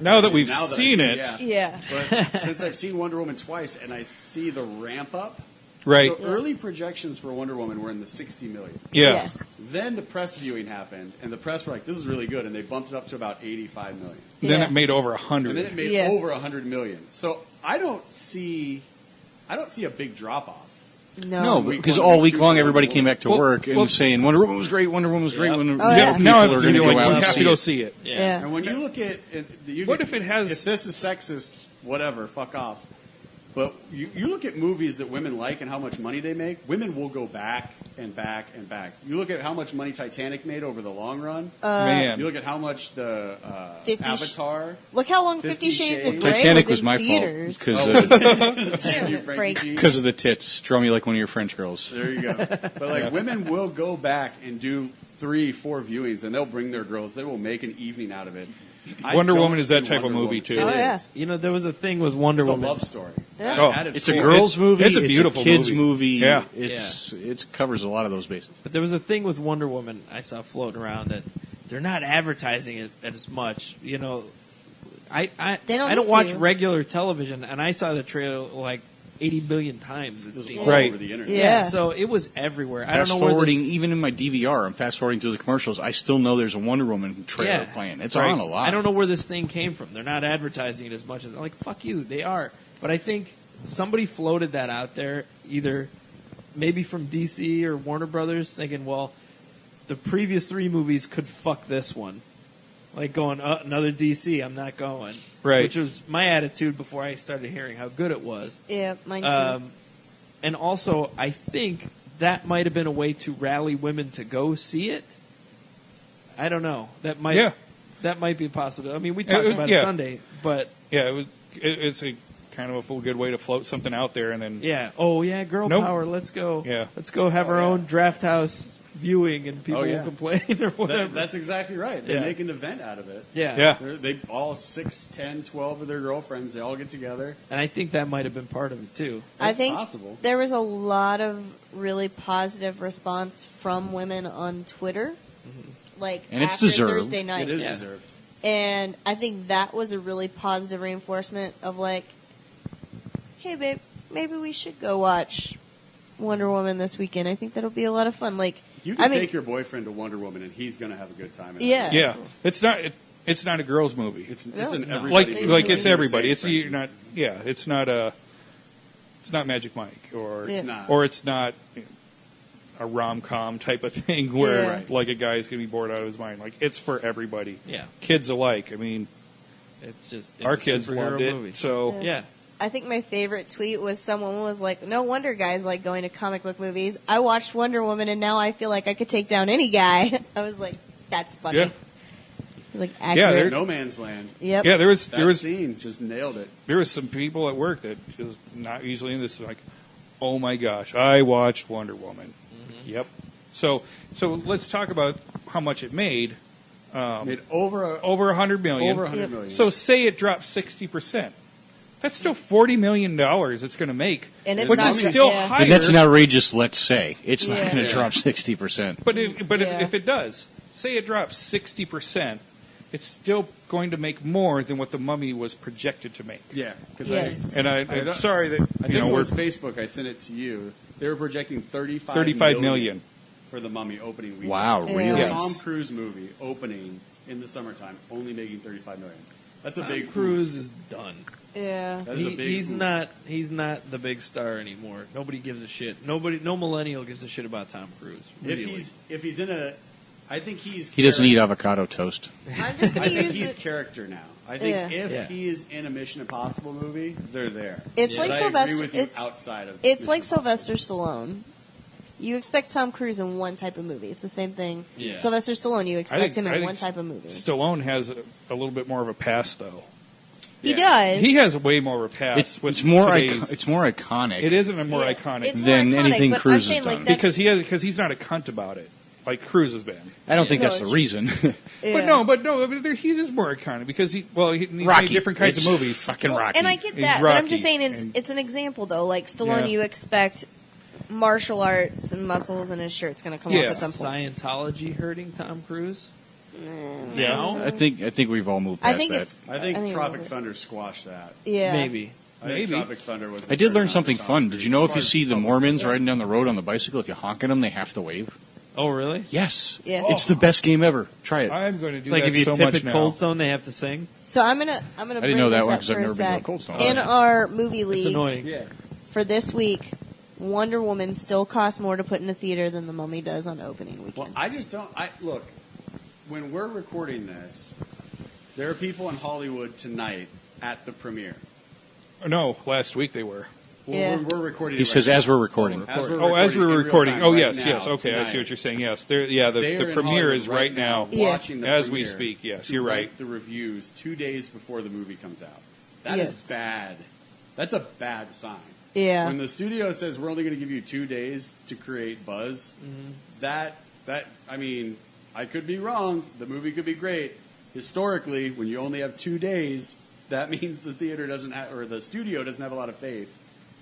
that we've I've seen it. Yeah. But since I've seen Wonder Woman twice and I see the ramp up, Right. so early projections for Wonder Woman were in the 60 million. Yeah. Yes. Then the press viewing happened, and the press were like, "This is really good," and they bumped it up to about 85 million. Then Yeah. it made over 100. And then it made Yeah. over 100 million. So I don't see a big drop off. No, Week because one, all week week two, long Wonder everybody Woman. came back to Well- work and well- was saying Wonder Woman was great, Wonder Woman was great. Yeah. Wonder Oh, yeah. people now are going to you're go like, out you and have see to go it. see it. Yeah. And when you look at What if it has- if this is sexist, whatever, fuck off. But you look at movies that women like and how much money they make, women will go back and back and back. You look at how much money Titanic made over the long run. Man. You look at how much the 50 Avatar. Look how long 50 50 Shades of Shades. Grey Titanic was was in my theaters. fault Damn it, Frankie Frank. G. because of the tits. Draw me like one of your French girls. There you go. But like women will go back and do 3-4 viewings, and they'll bring their girls. They will make an evening out of it. I Wonder don't Woman is that see type of Wonder movie, Woman. too. It Oh, yeah. is. You know, there was a thing with Wonder It's a Woman. love story. Yeah. Oh, At It's a core. girls' movie. it's a beautiful kids' movie. movie. Yeah. It covers a lot of those bases. But there was a thing with Wonder Woman I saw floating around that they're not advertising it as much. You know, I They don't I don't need watch to. regular television, and I saw the trailer like 80 billion times. It It was seemed. all Right. over the internet. Yeah. So it was everywhere. I don't Fast know where forwarding, this, even in my DVR, I'm fast forwarding through the commercials. I still know there's a Wonder Woman trailer Yeah. playing. It's Right. on a lot. I don't know where this thing came from. They're not advertising it as much as I'm like, fuck you, they are. But I think somebody floated that out there, either maybe from DC or Warner Brothers, thinking, well, the previous 3 movies could fuck this one. Like going, another DC, I'm not going. Right. Which was my attitude before I started hearing how good it was. Yeah, mine too. And also, I think that might have been a way to rally women to go see it. I don't know. That might be possible. I mean, we talked about it Sunday, but Yeah, it's a kind of a good way to float something out there, and then yeah. Oh yeah, girl Nope. power. Let's go. Yeah. Let's go have our own draft house viewing, and people Oh, yeah. will complain or whatever. That's exactly right. They Yeah. make an event out of it. yeah. Yeah. They all 6, 10, 12 of their girlfriends. They all get together. And I think that might have been part of it too. I It's think possible. there was a lot of really positive response from women on Twitter, like And it's after deserved. Thursday night. It is Yeah. deserved. And I think that was a really positive reinforcement of like, hey babe, maybe we should go watch Wonder Woman this weekend. I think that'll be a lot of fun. Like, You can I mean, take your boyfriend to Wonder Woman, and he's going to have a good time. in it. Yeah. yeah, it's not a girls' movie. It's No. an No. everybody. Like- movie. Like it's a everybody. safe It's friend. you're not. Yeah, it's not Magic Mike or Yeah. It's not. or it's not a rom-com type of thing where Yeah. like a guy's gonna be bored out of his mind. Like it's for everybody, Yeah. kids alike. I mean, It's just our a kids superhero loved it. movie. So Yeah. I think my favorite tweet was someone was like, "No wonder guys like going to comic book movies. I watched Wonder Woman and now I feel like I could take down any guy." I was like, "That's funny." Yeah. It was like Yeah, accurate. No Man's Land. Yep. yeah, there was That scene just nailed it. there was some people at work that is not usually in this like, oh my gosh, I watched Wonder Woman. Yep. So let's talk about how much it made. Made over Over 100 million. over 100 Yep. million. So say it dropped 60%. That's still $40 million it's going to make, And it's which not is just- still yeah. higher. And that's an outrageous, let's say. It's not Yeah. going to Yeah. drop 60%. But Yeah. if it does, say it drops 60%, it's still going to make more than what the Mummy was projected to make. yeah, because Yes. And I'm don't- sorry that I you think know it we're was Facebook. I sent it to you. They were projecting 35 million. for the Mummy opening weekend. Wow, Yeah. really? Yes. Tom Cruise movie opening in the summertime, only making 35 million. That's a Tom big Cruise is done. Yeah. That is a big He's oof. not. He's not the big star anymore. Nobody gives a shit. No millennial gives a shit about Tom Cruise. Really. If he's in a, I think he's. He doesn't eat character. avocado toast. I'm just I going to think use he's it. character now. I think Yeah. if Yeah. he is in a Mission Impossible movie, they're there. It's But like I Sylvester. agree with you It's outside of. it's Mission like Impossible. Sylvester Stallone. You expect Tom Cruise in one type of movie. It's the same thing. Yeah. Sylvester Stallone, you expect him I in think one type of movie. Stallone has a little bit more of a past, though. He Yeah. does. He has way more of a past. It's, with it's more today's- it's more iconic. It isn't a more Yeah, iconic it's more than iconic, anything but Cruise I'm has saying, like, done. that's- because he's not a cunt about it like Cruise has been. I don't think No, that's the it's- reason. Yeah. But no, I mean, he's just more iconic because he's Rocky. made different kinds It's of movies. Fucking Well, Rocky. And I get He's that, but I'm Rocky, just saying and- it's an example though. Like Stallone, Yeah. you expect martial arts and muscles, and his shirt's going to come Yeah. off at some point. Scientology hurting Tom Cruise. Yeah. I think we've all moved I past think that. it's. I think Tropic it's- Thunder squashed that. Yeah. Maybe. I think Maybe. Tropic Thunder was. the I did learn turnaround something for Tom fun. Cruise. Did you know As if far you as see the public Mormons concern. riding down the road on the bicycle, if you honk at them, they have to wave? Oh, really? Yes. Yeah. It's the best game ever. Try it. I'm going to do It's like that if you so tip much at now. Cold Stone, they have to sing. So I'm gonna didn't bring know that this one up 'cause I've for a never been to a sec. Cold Stone. In our movie It's league annoying. Yeah. for this week, Wonder Woman still costs more to put in a theater than The Mummy does on opening weekend. Well, I just don't. Look. When we're recording this, There are people in Hollywood tonight at the premiere. No, last week they were. Well, Yeah. we're recording. He it right says now. as we're recording. As we're Oh, as we were in real recording. time Oh, right yes, now, yes. Okay, I see tonight. what you're saying. Yes, they're, yeah. They The are in premiere Hollywood is right now. Yeah. watching the As we premiere speak, yes, to you're write right. the reviews 2 days before the movie comes out. That Yes. is bad. That's a bad sign. Yeah. When the studio says we're only going to give you 2 days to create buzz, that I mean, I could be wrong. The movie could be great. Historically, when you only have 2 days, that means the theater doesn't have, or the studio doesn't have a lot of faith.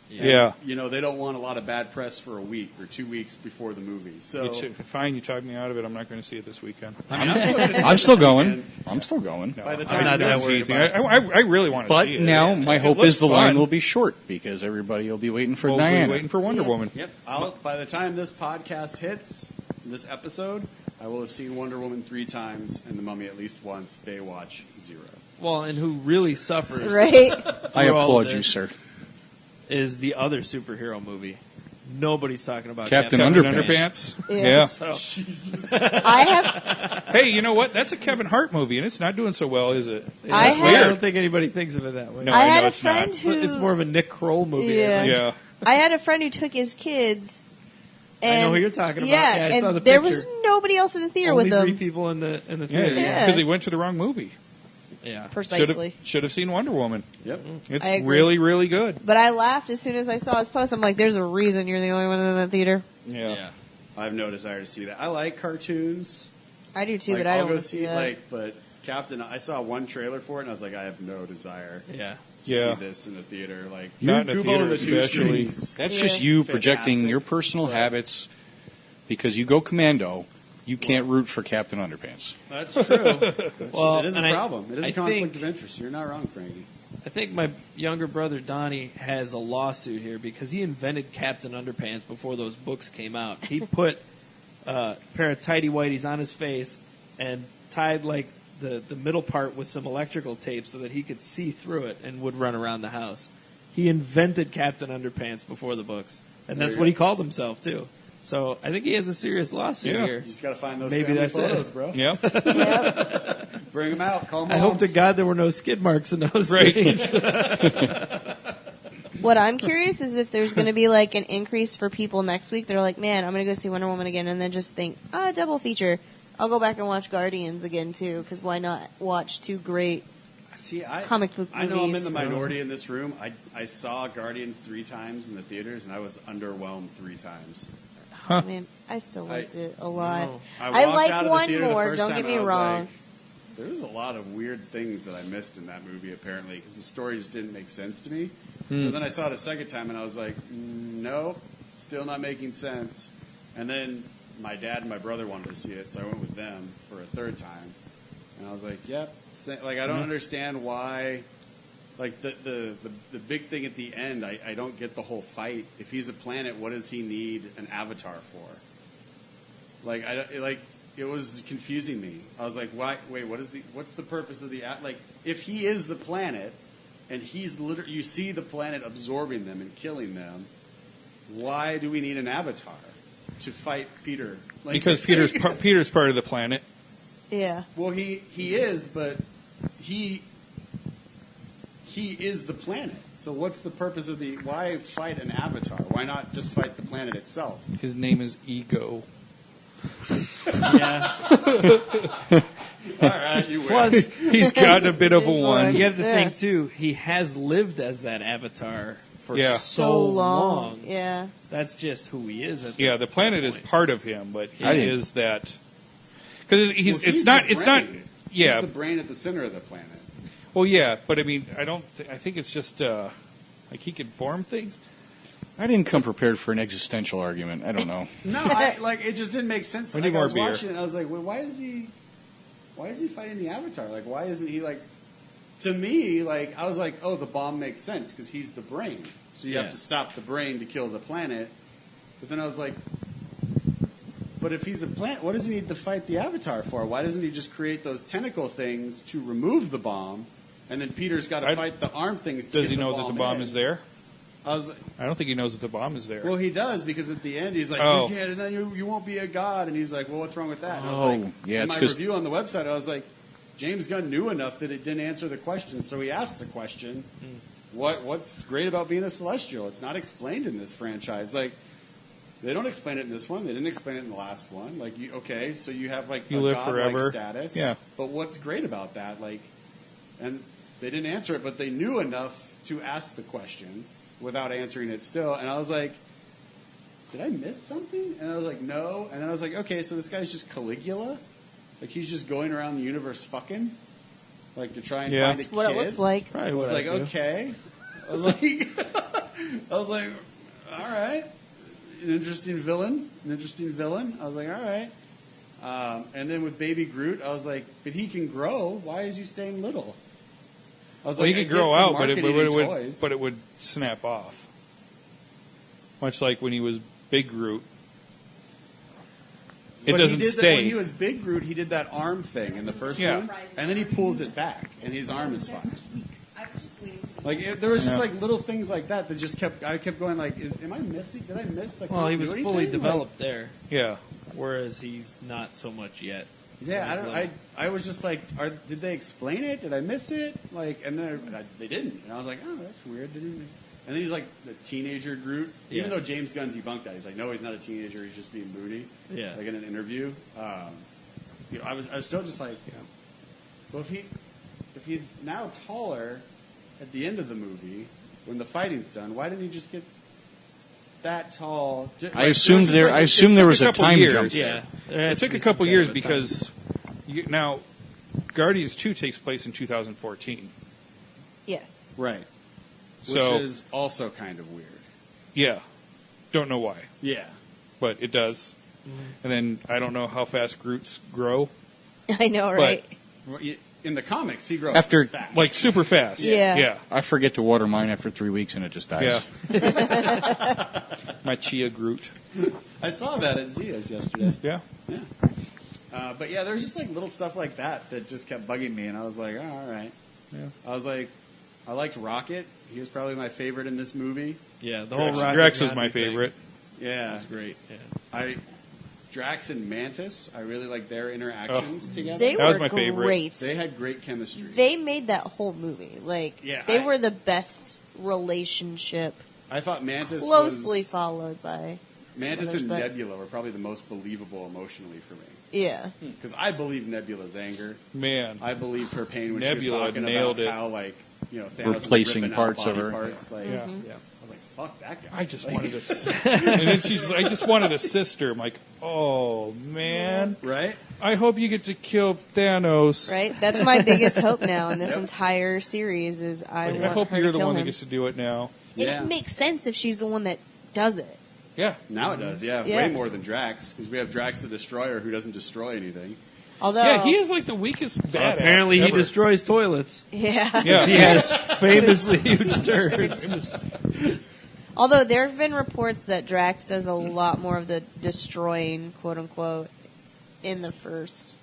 Yeah. You know, they don't want a lot of bad press for a week or 2 weeks before the movie. So Fine, you talked me out of it. I'm not going to see it this weekend. I'm still going. I'm still going. No, By the I'm time not this- that teasing. I really want to But see it. now my It hope looks is the line fun. will be short because everybody will be waiting for We'll be Diana. waiting for Wonder Yeah. Woman. Yep. By the time this podcast hits, this episode, I will have seen Wonder Woman 3 times and The Mummy at least once, Baywatch 0. Well, and who really suffers Right? I through all applaud of you, this sir. is the other superhero movie. Nobody's talking about Captain Captain Underpants. Underpants. Yeah. Yeah. So, I have Hey, you know what? That's a Kevin Hart movie, and it's not doing so well, is it? I that's have- weird. I don't think anybody thinks of it that way. No, I I had know a it's friend not. who It's more of a Nick Kroll movie. Yeah. I think. Yeah. I had a friend who took his kids. And, I know who you're talking about. Yeah, Yeah, I and saw the there picture. was nobody else in the theater Only with 3 them. people in the Yeah, theater. Yeah. because he went to the wrong movie. Yeah. Precisely. Should have seen Wonder Woman. Yep. It's I agree. really, really good. But I laughed as soon as I saw his post. I'm like, there's a reason you're the only one in the theater. Yeah. I have no desire to see that. I like cartoons. I do too, Like, but I I'll don't go want to see that. like, but Captain, I saw one trailer for it and I was like, I have no desire Yeah. to Yeah. see this in the theater. Like, Not in a who theater owned the 2 especially. screens? That's Yeah. just you projecting Fantastic. your personal Right. habits because you go commando. You can't root for Captain Underpants. That's true. Well, it is a and I- problem. It is I a conflict think- of interest. You're not wrong, Frankie. I think my younger brother Donnie has a lawsuit here because he invented Captain Underpants before those books came out. He put a pair of tighty whities on his face and tied like the middle part with some electrical tape so that he could see through it and would run around the house. He invented Captain Underpants before the books, and There that's you what go. he called himself too. So I think he has a serious lawsuit Yeah. You here. just got to find those Maybe family that's it. photos, bro. Yeah. Yep. Bring them out. Call them I hope to God there were no skid marks in those Right. things. What I'm curious is if there's going to be like an increase for people next week. They're like, man, I'm going to go see Wonder Woman again, and then just think, double feature. I'll go back and watch Guardians again too, because why not watch 2 great See, comic book I know I'm in movies? the minority in this room. I saw Guardians 3 times in the theaters, and I was underwhelmed 3 times. I mean, I still liked it a lot. No. I walked like out of the one theater the more. first Don't time get me and I was wrong. like, there was a lot of weird things that I missed in that movie, apparently, because the story just didn't make sense to me. So then I saw it a second time, and I was like, no, still not making sense. And then my dad and my brother wanted to see it, so I went with them for a third time. And I was like, yep. Like, I don't understand why. Like, the big thing at the end, I don't get the whole fight. If he's a planet, what does he need an avatar for? Like, it was confusing me. I was like, why? Wait, what's the purpose of the like? If he is the planet, and he's literally, you see the planet absorbing them and killing them, why do we need an avatar to fight Peter? Like, Because Peter's part of the planet. Yeah. well, he is, but he is the planet. So what's the purpose of why fight an avatar? Why not just fight the planet itself? His name is Ego. Yeah. All right, you win. Plus, He's got a bit of a one. you have to Yeah. think too. He has lived as that avatar for Yeah. so long. Yeah. That's just who he is. At Yeah, that the planet is point. part of him, but he I didn't- is that. Because Well, it's not. the It's not. brain. Yeah. He's the brain at the center of the planet. Well, yeah, but I mean, I don't. I think it's just like he can form things. I didn't come prepared for an existential argument. I don't know. No, it just didn't make sense. We Like, need I more was beer. watching it, and I was like, well, why is he fighting the Avatar? Like, why isn't he like? To me, like, I was like, oh, the bomb makes sense because he's the brain. So you Yeah. have to stop the brain to kill the planet. But then I was like, but if he's a planet, what does he need to fight the Avatar for? Why doesn't he just create those tentacle things to remove the bomb? And then Peter's got to fight the arm things. Does get he know that the bomb in. is there? I was. I don't think he knows that the bomb is there. Well, he does because at the end he's like, Oh. "You can't, and then you won't be a god." And he's like, "Well, what's wrong with that?" And I was Oh, like, yeah, in it's my 'cause- review on the website, I was like, James Gunn knew enough that it didn't answer the question, so he asked the question, what's great about being a Celestial? It's not explained in this franchise. Like, they don't explain it in this one. They didn't explain it in the last one. Like, okay, so you have, like, You a live godlike forever. status. Yeah. But what's great about that? Like, and they didn't answer it, but they knew enough to ask the question without answering it still. And I was like, did I miss something? And I was like, no. And then I was like, okay, so this guy's just Caligula? Like, he's just going around the universe fucking? Like, to try and find a That's what it kid? looks like. Probably I was what like, I do. okay. I was like, all right. An interesting villain. I was like, all right. And then with Baby Groot, I was like, but he can grow. Why is he staying little? I was Well, like, he I could get grow from out, marketing and toys. but it would snap off. Much like when he was Big Groot. It But doesn't he did stay. That when he was Big Groot, he did that arm thing in the first Yeah. one, and then he pulls it back, and his arm is fine. I was just waiting for Like there was just Yeah. like little things like that that just kept. I kept going like, am I missing? Did I miss? Like, Well, he do was anything? fully Like, developed there, Yeah. whereas he's not so much yet. yeah, He's little. I was just like, did they explain it? Did I miss it? Like, and then they didn't, and I was like, oh, that's weird. And then he's like the teenager Groot, even Yeah. though James Gunn debunked that. He's like, no, he's not a teenager. He's just being moody. Yeah. Like in an interview. I was still just like, well, if he's now taller at the end of the movie when the fighting's done, why didn't he just get that tall? I assumed there was a couple time years. jump. Yeah, It took a couple years because now Guardians 2 takes place in 2014. Yes. Right. So- Which is also kind of weird. Yeah. Don't know why, Yeah. but it does. And then I don't know how fast Groots grow. I know, right? In the comics, he grows After, fast. Like super fast. Yeah. Yeah. I forget to water mine after 3 weeks and it just dies. Yeah. My Chia Groot. I saw that at Zia's yesterday. Yeah. But yeah, there's just like little stuff like that that just kept bugging me, and I was like, oh, all right. Yeah. I was like, I liked Rocket. He was probably my favorite in this movie. Yeah, the whole Rocket Drax was my Zombie thing favorite. Yeah. was great. Yeah. Drax and Mantis, I really like their interactions together. They That was were my favorite. great. They had great chemistry. They made that whole movie. Like, Yeah, they were the best relationship, I thought Mantis closely was, followed by Mantis some and others, but- Nebula were probably the most believable emotionally for me. Yeah. Because I believed Nebula's anger. Man. I believed her pain when she Nebula was talking nailed about it. how, like, Thanos is Replacing ripping out parts of body her. Parts. Like, Yeah. I was like, fuck that guy. I just Like, wanted a and then she's I just wanted a sister. I'm like, oh man. right? I hope you get to kill Thanos. Right? That's my biggest hope now in this entire series is I Like, want I hope her you're to the kill one him. that gets to do it now. And Yeah. it makes sense if she's the one that does it. Yeah. Now it does, yeah. Yeah. Way more than Drax. Because we have Drax the Destroyer who doesn't destroy anything. Although, Yeah, he is like the weakest badass. Apparently, he ever. destroys toilets. yeah. Yeah. He has famously huge turds. Although there have been reports that Drax does a lot more of the destroying, quote unquote, in the first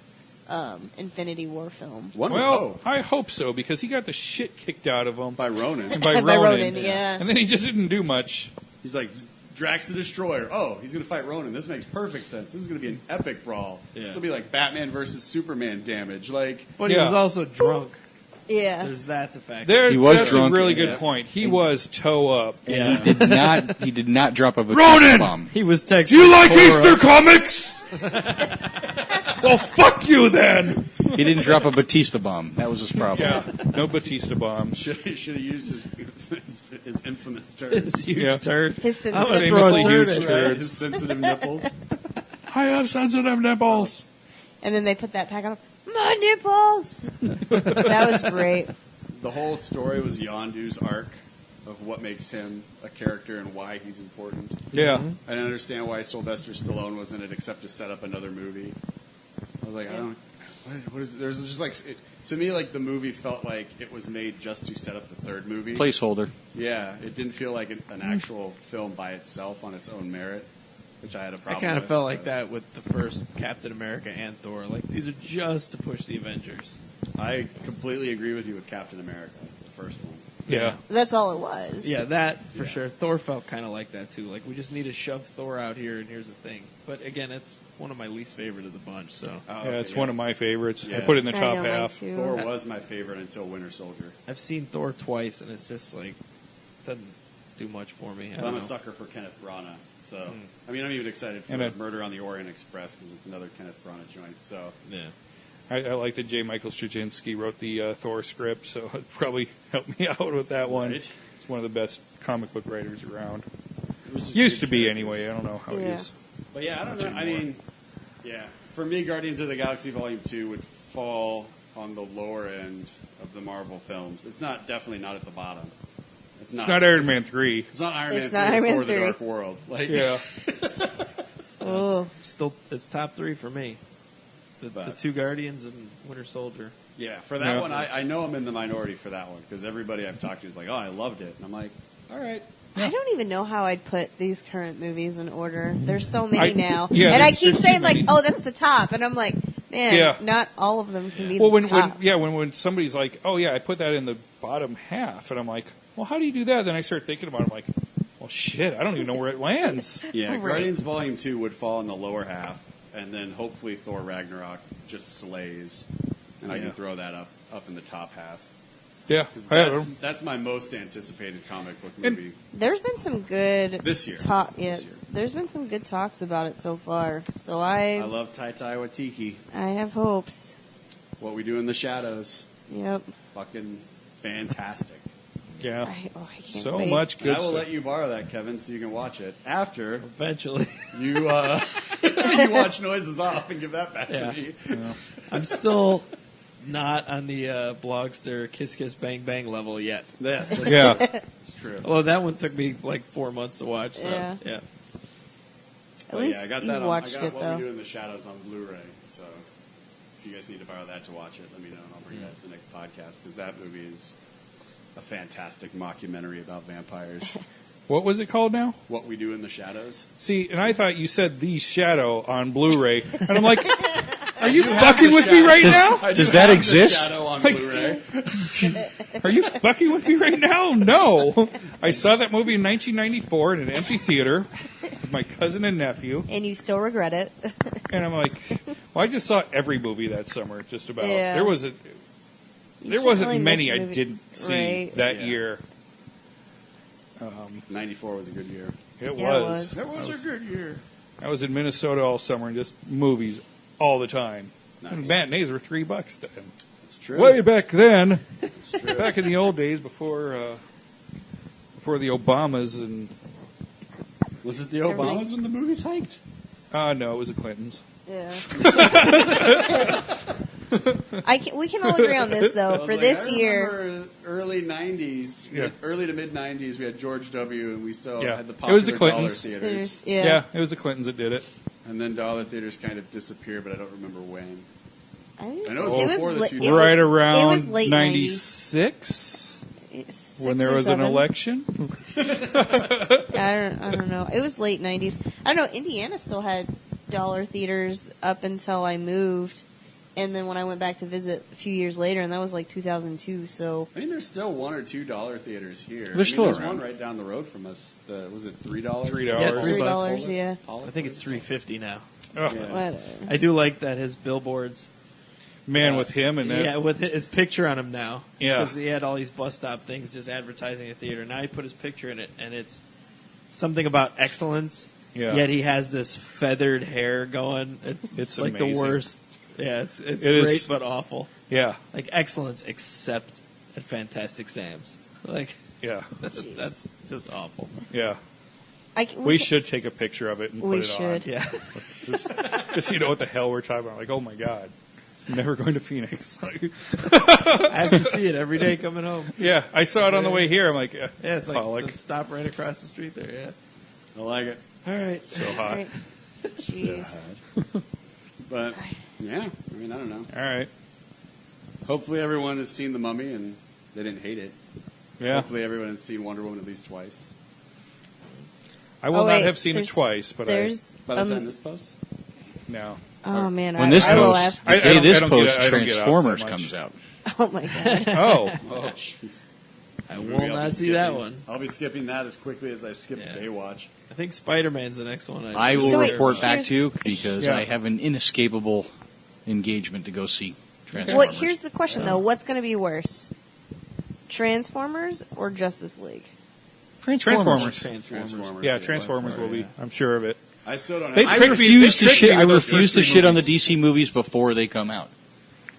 Infinity War film. One would Well, hope. I hope so because he got the shit kicked out of him By Ronan. by By Ronan. Ronan, yeah. And then he just didn't do much. He's like, Drax the Destroyer. Oh, he's going to fight Ronan. This makes perfect sense. This is going to be an epic brawl. Yeah. This will be like Batman versus Superman damage. Like, But he Yeah. was also drunk. Yeah. There's that to factor. There, He was that's drunk, a really yeah. good point. He was toe up. Yeah. He did not drop a Batista bomb. He was texting. Do you like Cora. Easter comics? Well, fuck you then. He didn't drop a Batista bomb. That was his problem. Yeah, no Batista bombs. should have used his infamous turd. His huge Yeah. turd. His I'm gonna sensitive throw a nipples. turd Huge at turd. His sensitive nipples. I have sensitive nipples. And then they put that pack on. My nipples! That was great. The whole story was Yondu's arc of what makes him a character and why he's important. Yeah. I didn't understand why Sylvester Stallone was in it except to set up another movie. I was like, I don't. What is? There's just like to me, like the movie felt like it was made just to set up the third movie. Placeholder. Yeah, it didn't feel like an actual film by itself on its own merit, which I had a I problem. kind of with, felt like but that with the first Captain America and Thor. Like, these are just to push the Avengers. I completely agree with you with Captain America, the first one. Yeah. That's all it was. Yeah, that for sure. Thor felt kind of like that too. Like, we just need to shove Thor out here, and here's the thing. But again, it's one of my least favorite of the bunch. So Oh, Yeah, it's one of my favorites. I Yeah. put it in the I top know, mine half. too. Thor was my favorite until Winter Soldier. I've seen Thor twice, and it's just like doesn't do much for me. I But don't I'm a know. sucker for Kenneth Branagh. So, I mean, I'm even excited for And Murder on the Orient Express because it's another Kenneth Branagh joint. So, Yeah. I like that J. Michael Straczynski wrote the Thor script, so it probably helped me out with that one. Right. He's one of the best comic book writers around. it was just Used good to be characters. anyway. I don't know how it Yeah. is. But yeah, I don't Much know. I anymore. mean, yeah, for me, Guardians of the Galaxy Volume 2 would fall on the lower end of the Marvel films. It's not definitely not at the bottom. It's not Iron Man 3. It's not Iron It's Man not 3 Iron Man or The 3. Dark World. Like, Yeah. Oh, Still, it's top 3 for me. The But- two Guardians and Winter Soldier. yeah, for that Yeah. one, I know I'm in the minority for that one because everybody I've talked to is like, oh, I loved it. And I'm like, all right. I don't even know how I'd put these current movies in order. There's so many now, yeah, and I there's- keep there's saying too like, many. "Oh, that's the top," and I'm like, "Man, Yeah. not all of them can be Well, the top." when somebody's like, "Oh yeah, I put that in the bottom half," and I'm like, "Well, how do you do that?" Then I start thinking about it. I'm like, "Well, shit, I don't even know where it lands." Yeah, Right. Guardians Volume 2 would fall in the lower half, and then hopefully Thor Ragnarok just slays, and I Yeah. can throw that up in the top half. Yeah, 'Cause I don't know. that's my most anticipated comic book And- movie There's been some good this year. talk. Yeah, This year. there's been some good talks about it so far. So I I love Taika Waititi. have hopes. What We Do in the Shadows. Yep. Fucking fantastic. Yeah, I can't so wait. much And good I will stuff. let you borrow that, Kevin, so you can watch it after Eventually. you you watch Noises Off and give that back Yeah. to me. I'm still not on the Blogster Kiss Kiss Bang Bang level yet. Yes, Yeah, it's true. Well, that one took me like 4 months to watch. So, Yeah. yeah. At But least yeah, I got you that watched I got it What though. We Do in the Shadows on Blu-ray. So if you guys need to borrow that to watch it, let me know, and I'll bring that to the next podcast because that movie is a fantastic mockumentary about vampires. what was it called now? What We Do in the Shadows. See, and I thought you said The Shadow on Blu-ray, and I'm like, are you have fucking the with me shadow. right now? I Does do that have exist? The Shadow on Like- Blu-ray. Are you fucking with me right now? No. I saw that movie in 1994 in an empty theater with my cousin and nephew, And you still regret it. and I'm like, well, I just saw every movie that summer, just about. Yeah. There wasn't You there can't wasn't really miss many a I movie. didn't see Right. that Yeah. year. 94 was a good year. It Yeah, it was. was. That was a good year. I was in Minnesota all summer and just movies all the time. Nice. And matinees were $3 then. It's true. Way back then, It's true. back in the old days before the Obamas and Was it the Everything. Obamas when the movies hiked? no, it was the Clintons. Yeah. We can all agree on this I though. was For like, this I year, remember early 90s, Yeah. early to mid 90s, we had George W. and we still Yeah. had the It popular was the Clintons. dollar theaters. there's yeah. It was the Clintons that did it. And then dollar theaters kind of disappeared, but I don't remember when. I think I know it was before the li- 2000s. it Right was- around it was late 96 90s. when there was an election. I don't know. It was late 90s. I don't know. Indiana still had dollar theaters up until I moved, and then when I went back to visit a few years later, and that was like 2002. So I mean, there's still $1 or $2 theaters here. They're still there's around. one right down the road from us. Was it $3? $3. Yeah, $3, $3. yeah. I think it's $3.50 now. Oh, Yeah. Whatever. I do like that his billboards. man, with him and that. Yeah, with his picture on him now. Yeah. Because he had all these bus stop things just advertising a theater. Now he put his picture in it, and it's something about excellence. Yeah. Yet he has this feathered hair going. It's like amazing. the worst. Yeah, it's It great is. but awful. Yeah, Like excellence except at Fantastic Sam's. Like yeah, that's just awful. yeah. We We should take a picture of it and We put it should. Yeah. just so you know what the hell we're talking about. Like, oh my god, I'm never going to Phoenix. I have to see it every day coming home. Yeah, I saw it on the way here. I'm like, Yeah, it's like Pollock. the stop right across the street there. Yeah. I like it. All right. so hot. Right. Jeez. But, yeah, I mean, I don't know. All right, Hopefully everyone has seen The Mummy and they didn't hate it. yeah. Hopefully everyone has seen Wonder Woman at least twice. I will Oh, not wait, have seen it there's- twice, but There's By the time this posts? no. oh man, When this I will post, have. the I day don't- this I don't get post, it- I don't get it Transformers that much. comes out. Oh my god. Oh, Oh, jeez. I movie will I'll be not see that skipping. one. I'll be skipping that as quickly as I skip Yeah. Baywatch. I think Spider-Man's the next one. I will So wait, report back here's- to you because Yeah. I have an inescapable engagement to go see Transformers. What? Here's the question though: what's going to be worse, Transformers or Justice League? Transformers. Transformers. Yeah, by Transformers far, will be. yeah. I'm sure of it. I still don't They have. I tricked me- refuse to tricked shit. me I with those refuse first to three shit on the movies. DC movies before they come out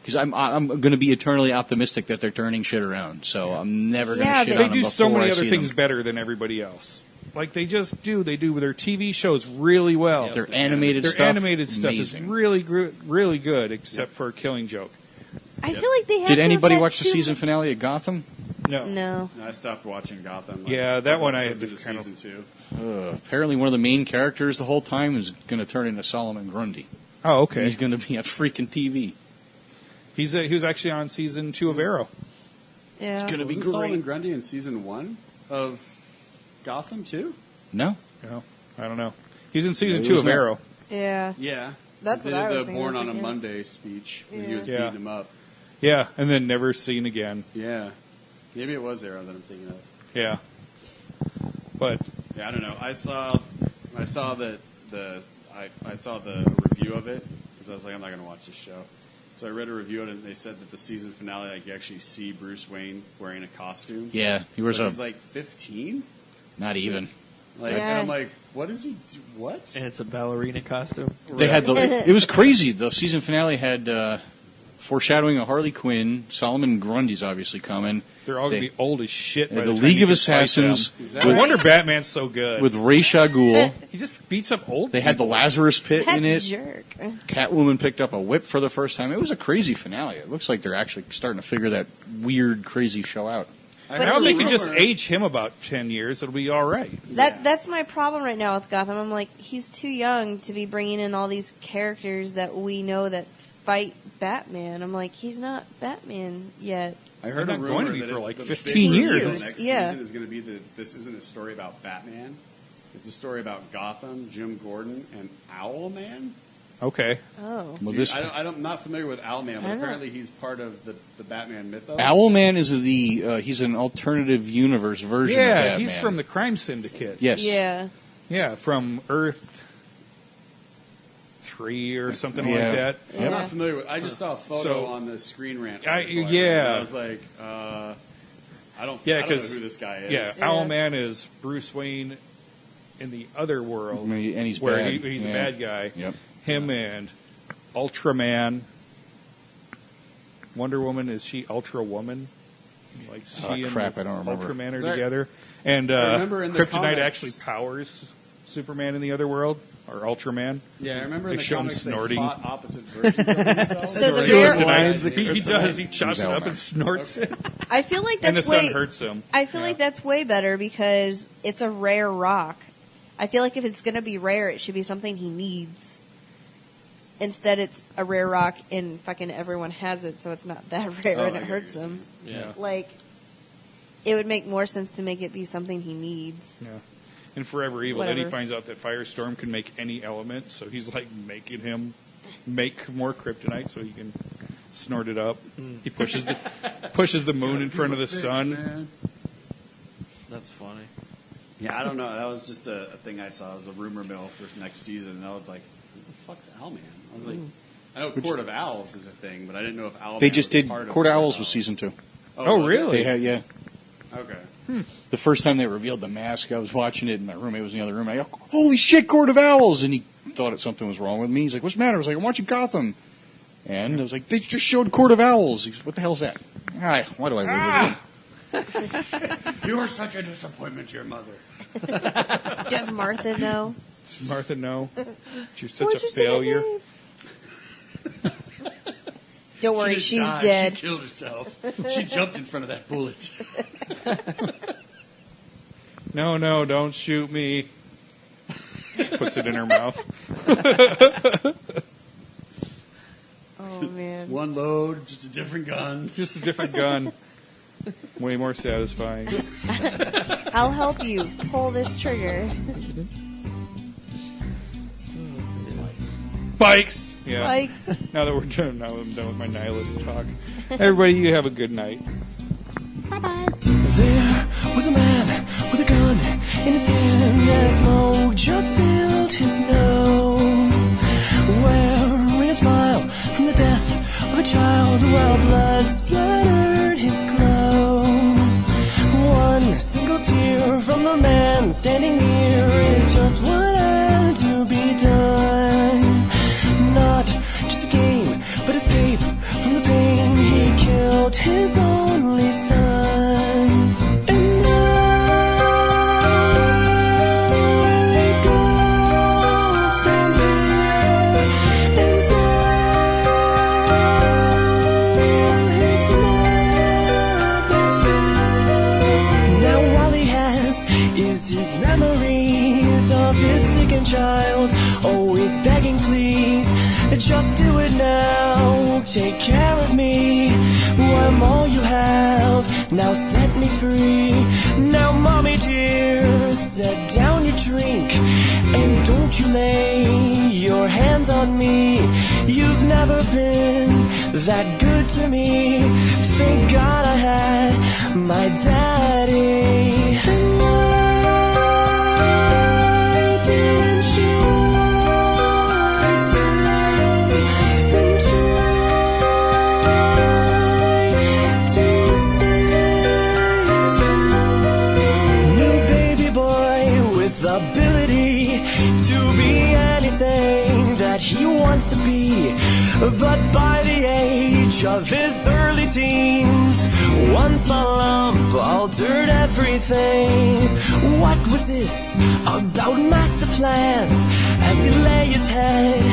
because I'm going to be eternally optimistic that they're turning shit around. So I'm never going to Yeah, shit but- on They them do so before many I other see things them. better than everybody else. Like they just do. They do their TV shows really well. Yep. Their animated Their stuff. animated stuff amazing. is really good, except for Killing Joke. I feel like they have. Did to have anybody had watch the two- season finale of Gotham? No. I stopped watching Gotham. Yeah, a that couple one I had episodes to into kind of- season 2. Apparently, one of the main characters the whole time is going to turn into Solomon Grundy. Oh, okay. He's going to be on freaking TV. He was actually on season 2 of Arrow. Yeah. It's going to be Wasn't great. Solomon Grundy in season 1 of Gotham too? No, No, I don't know. He's in season Maybe 2 it was of not. Arrow. Yeah. Yeah, That's they what I did was the thinking. Born I was on a thinking- Monday speech when he was Yeah. beating him up. Yeah, and then never seen again. Yeah, maybe it was Arrow that I'm thinking of. Yeah, but Yeah, I don't know. I saw that I saw the review of it because I was like, I'm not going to watch this show. So I read a review of it, and they said that the season finale, like, you actually see Bruce Wayne wearing a costume. yeah, he was But a he's like 15. not even. Like, Yeah. and I'm like, what does he do? What? And it's a ballerina costume. They had the. It was crazy. The season finale had foreshadowing of Harley Quinn. Solomon Grundy's obviously coming. they're all going to be old as shit. By The the time League you of get to fight Assassins them. Is that No right? wonder Batman's so good. with Ra's al Ghul. He just beats up old. They had the people. Lazarus Pit That in it. jerk. Catwoman picked up a whip for the first time. It was a crazy finale. It looks like they're actually starting to figure that weird, crazy show out. But Now they he's can the- just age him about 10 years. It'll be all right. That's my problem right now with Gotham. I'm like, he's too young to be bringing in all these characters that we know that fight Batman. I'm like, he's not Batman yet. I heard They're a not rumor going to be that for it- like the 15 big years. reveal Next Yeah. season is going to be this isn't a story about Batman. It's a story about Gotham, Jim Gordon, and Owlman. Okay. Oh. Well, this I'm not familiar with Owlman, I but don't know. apparently he's part of the Batman mythos. Owlman is he's an alternative universe version of Yeah, Batman. he's from the Crime Syndicate. Yes. Yeah. Yeah, from Earth 3 or something Yeah. like that. I'm Yeah. not familiar with. I just saw a photo So- on the Screen Rant. I- article, yeah. and I was like, I don't Yeah, know who 'cause- this guy is. Yeah, Yeah. Owlman is Bruce Wayne in the other world, And he's where bad. he's a Yeah. bad guy. Yep. Him and Ultraman. Wonder Woman, is she Ultra Woman? Like she crap, and I don't remember. Ultraman are Is that- together. And I remember in the Kryptonite comics- actually powers Superman in the other world, or Ultraman. Yeah, I remember in They the show him comics snorting. they fought opposite versions of themselves. So the They rare- were one Kryptonite's a idea. He does. He chops it up Owlman. and snorts it. I feel like And the that's sun way. hurts him. I feel like that's way better because it's a rare rock. I feel like if it's going to be rare, it should be something he needs. Instead, it's a rare rock and fucking everyone has it, so it's not that rare Oh, and I it get hurts what you're him. Yeah. Like, it would make more sense to make it be something he needs. Yeah. In Forever Evil, then he Whatever. finds out that Firestorm can make any element, so he's like making him make more kryptonite so he can snort it up. He pushes the moon in front of the sun. Man. That's funny. Yeah, I don't know. That was just a thing I saw. It was a rumor mill for next season, and I was like, "Who the fuck's Owlman?" I was like, "I know Court of Owls is a thing, but I didn't know if Owlman." They just was did part of Court of Owls was season 2. Oh, was it? really? They had, yeah. Okay. The first time they revealed the mask, I was watching it, and my roommate was in the other room. I go, "Holy shit, Court of Owls!" And he thought something was wrong with me. He's like, "What's the matter?" I was like, "I'm watching Gotham." And I was like, "They just showed Court of Owls." He goes, "What the hell's that?" Why do I live with you? You are such a disappointment to your mother. Does Martha know? Does Martha know? You're We're such a just in failure. game. Don't worry, just she's died. dead. She killed herself. She jumped in front of that bullet. No, don't shoot me. Puts it in her mouth. Oh, man. One load, just a different gun. Just a different gun. Way more satisfying. I'll help you pull this trigger. Bikes! Yeah. Likes. Now that I'm done with my nihilist talk. Everybody, you have a good night. Bye-bye. There was a man with a gun in his hand as smoke just filled his nose, wearing a smile from the death of a child while blood splattered his clothes. One single tear from the man standing near is just what had to be done. Not just a game, but escape from the pain. He killed his only son. And now let go from here and tell his mother feel. Now all he has is his memories of his sickened child, always begging please, just do it now, take care of me, I'm all you have, now set me free. Now mommy dear, set down your drink, and don't you lay your hands on me. You've never been that good to me, thank God I had my daddy. And why didn't you want him? Then try to save him. No baby boy with ability to be anything that he wants to be, but by the age of his early teens, one small lump altered everything. What was this about master plans? As he lay his head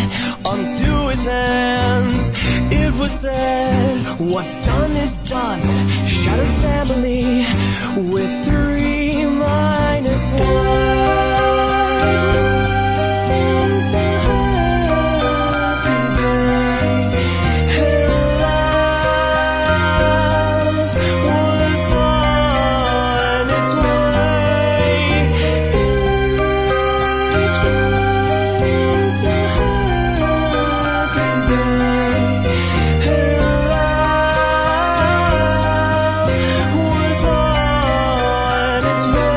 onto his hands, it was said, what's done is done. Shattered family with 3 minus 1. A happy day. And love was on its way. It was a happy day. And love was on its way.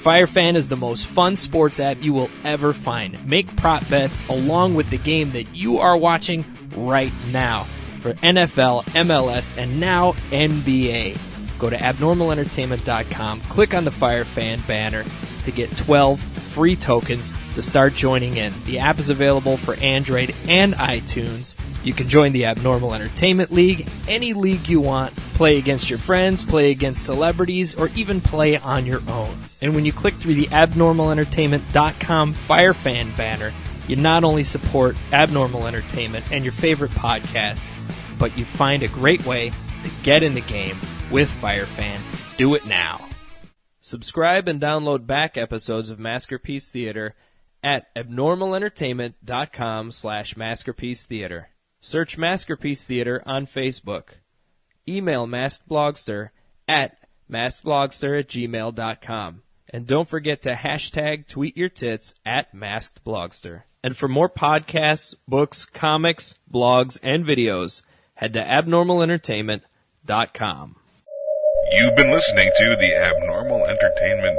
FireFan is the most fun sports app you will ever find. Make prop bets along with the game that you are watching right now for NFL, MLS, and now NBA. Go to abnormalentertainment.com, click on the FireFan banner to get 12 free tokens to start joining in. The app is available for Android and iTunes. You can join the Abnormal Entertainment League, any league you want, play against your friends, play against celebrities, or even play on your own. And when you click through the abnormalentertainment.com FireFan banner, you not only support Abnormal Entertainment and your favorite podcasts, but you find a great way to get in the game with FireFan. Do it now. Subscribe and download back episodes of Maskerpiece Theater at abnormalentertainment.com/Maskerpiece Theater. Search Maskerpiece Theater on Facebook. Email maskedblogster at maskedblogster@gmail.com. And don't forget to hashtag tweet your tits at maskedblogster. And for more podcasts, books, comics, blogs, and videos, head to abnormalentertainment.com. You've been listening to the Abnormal Entertainment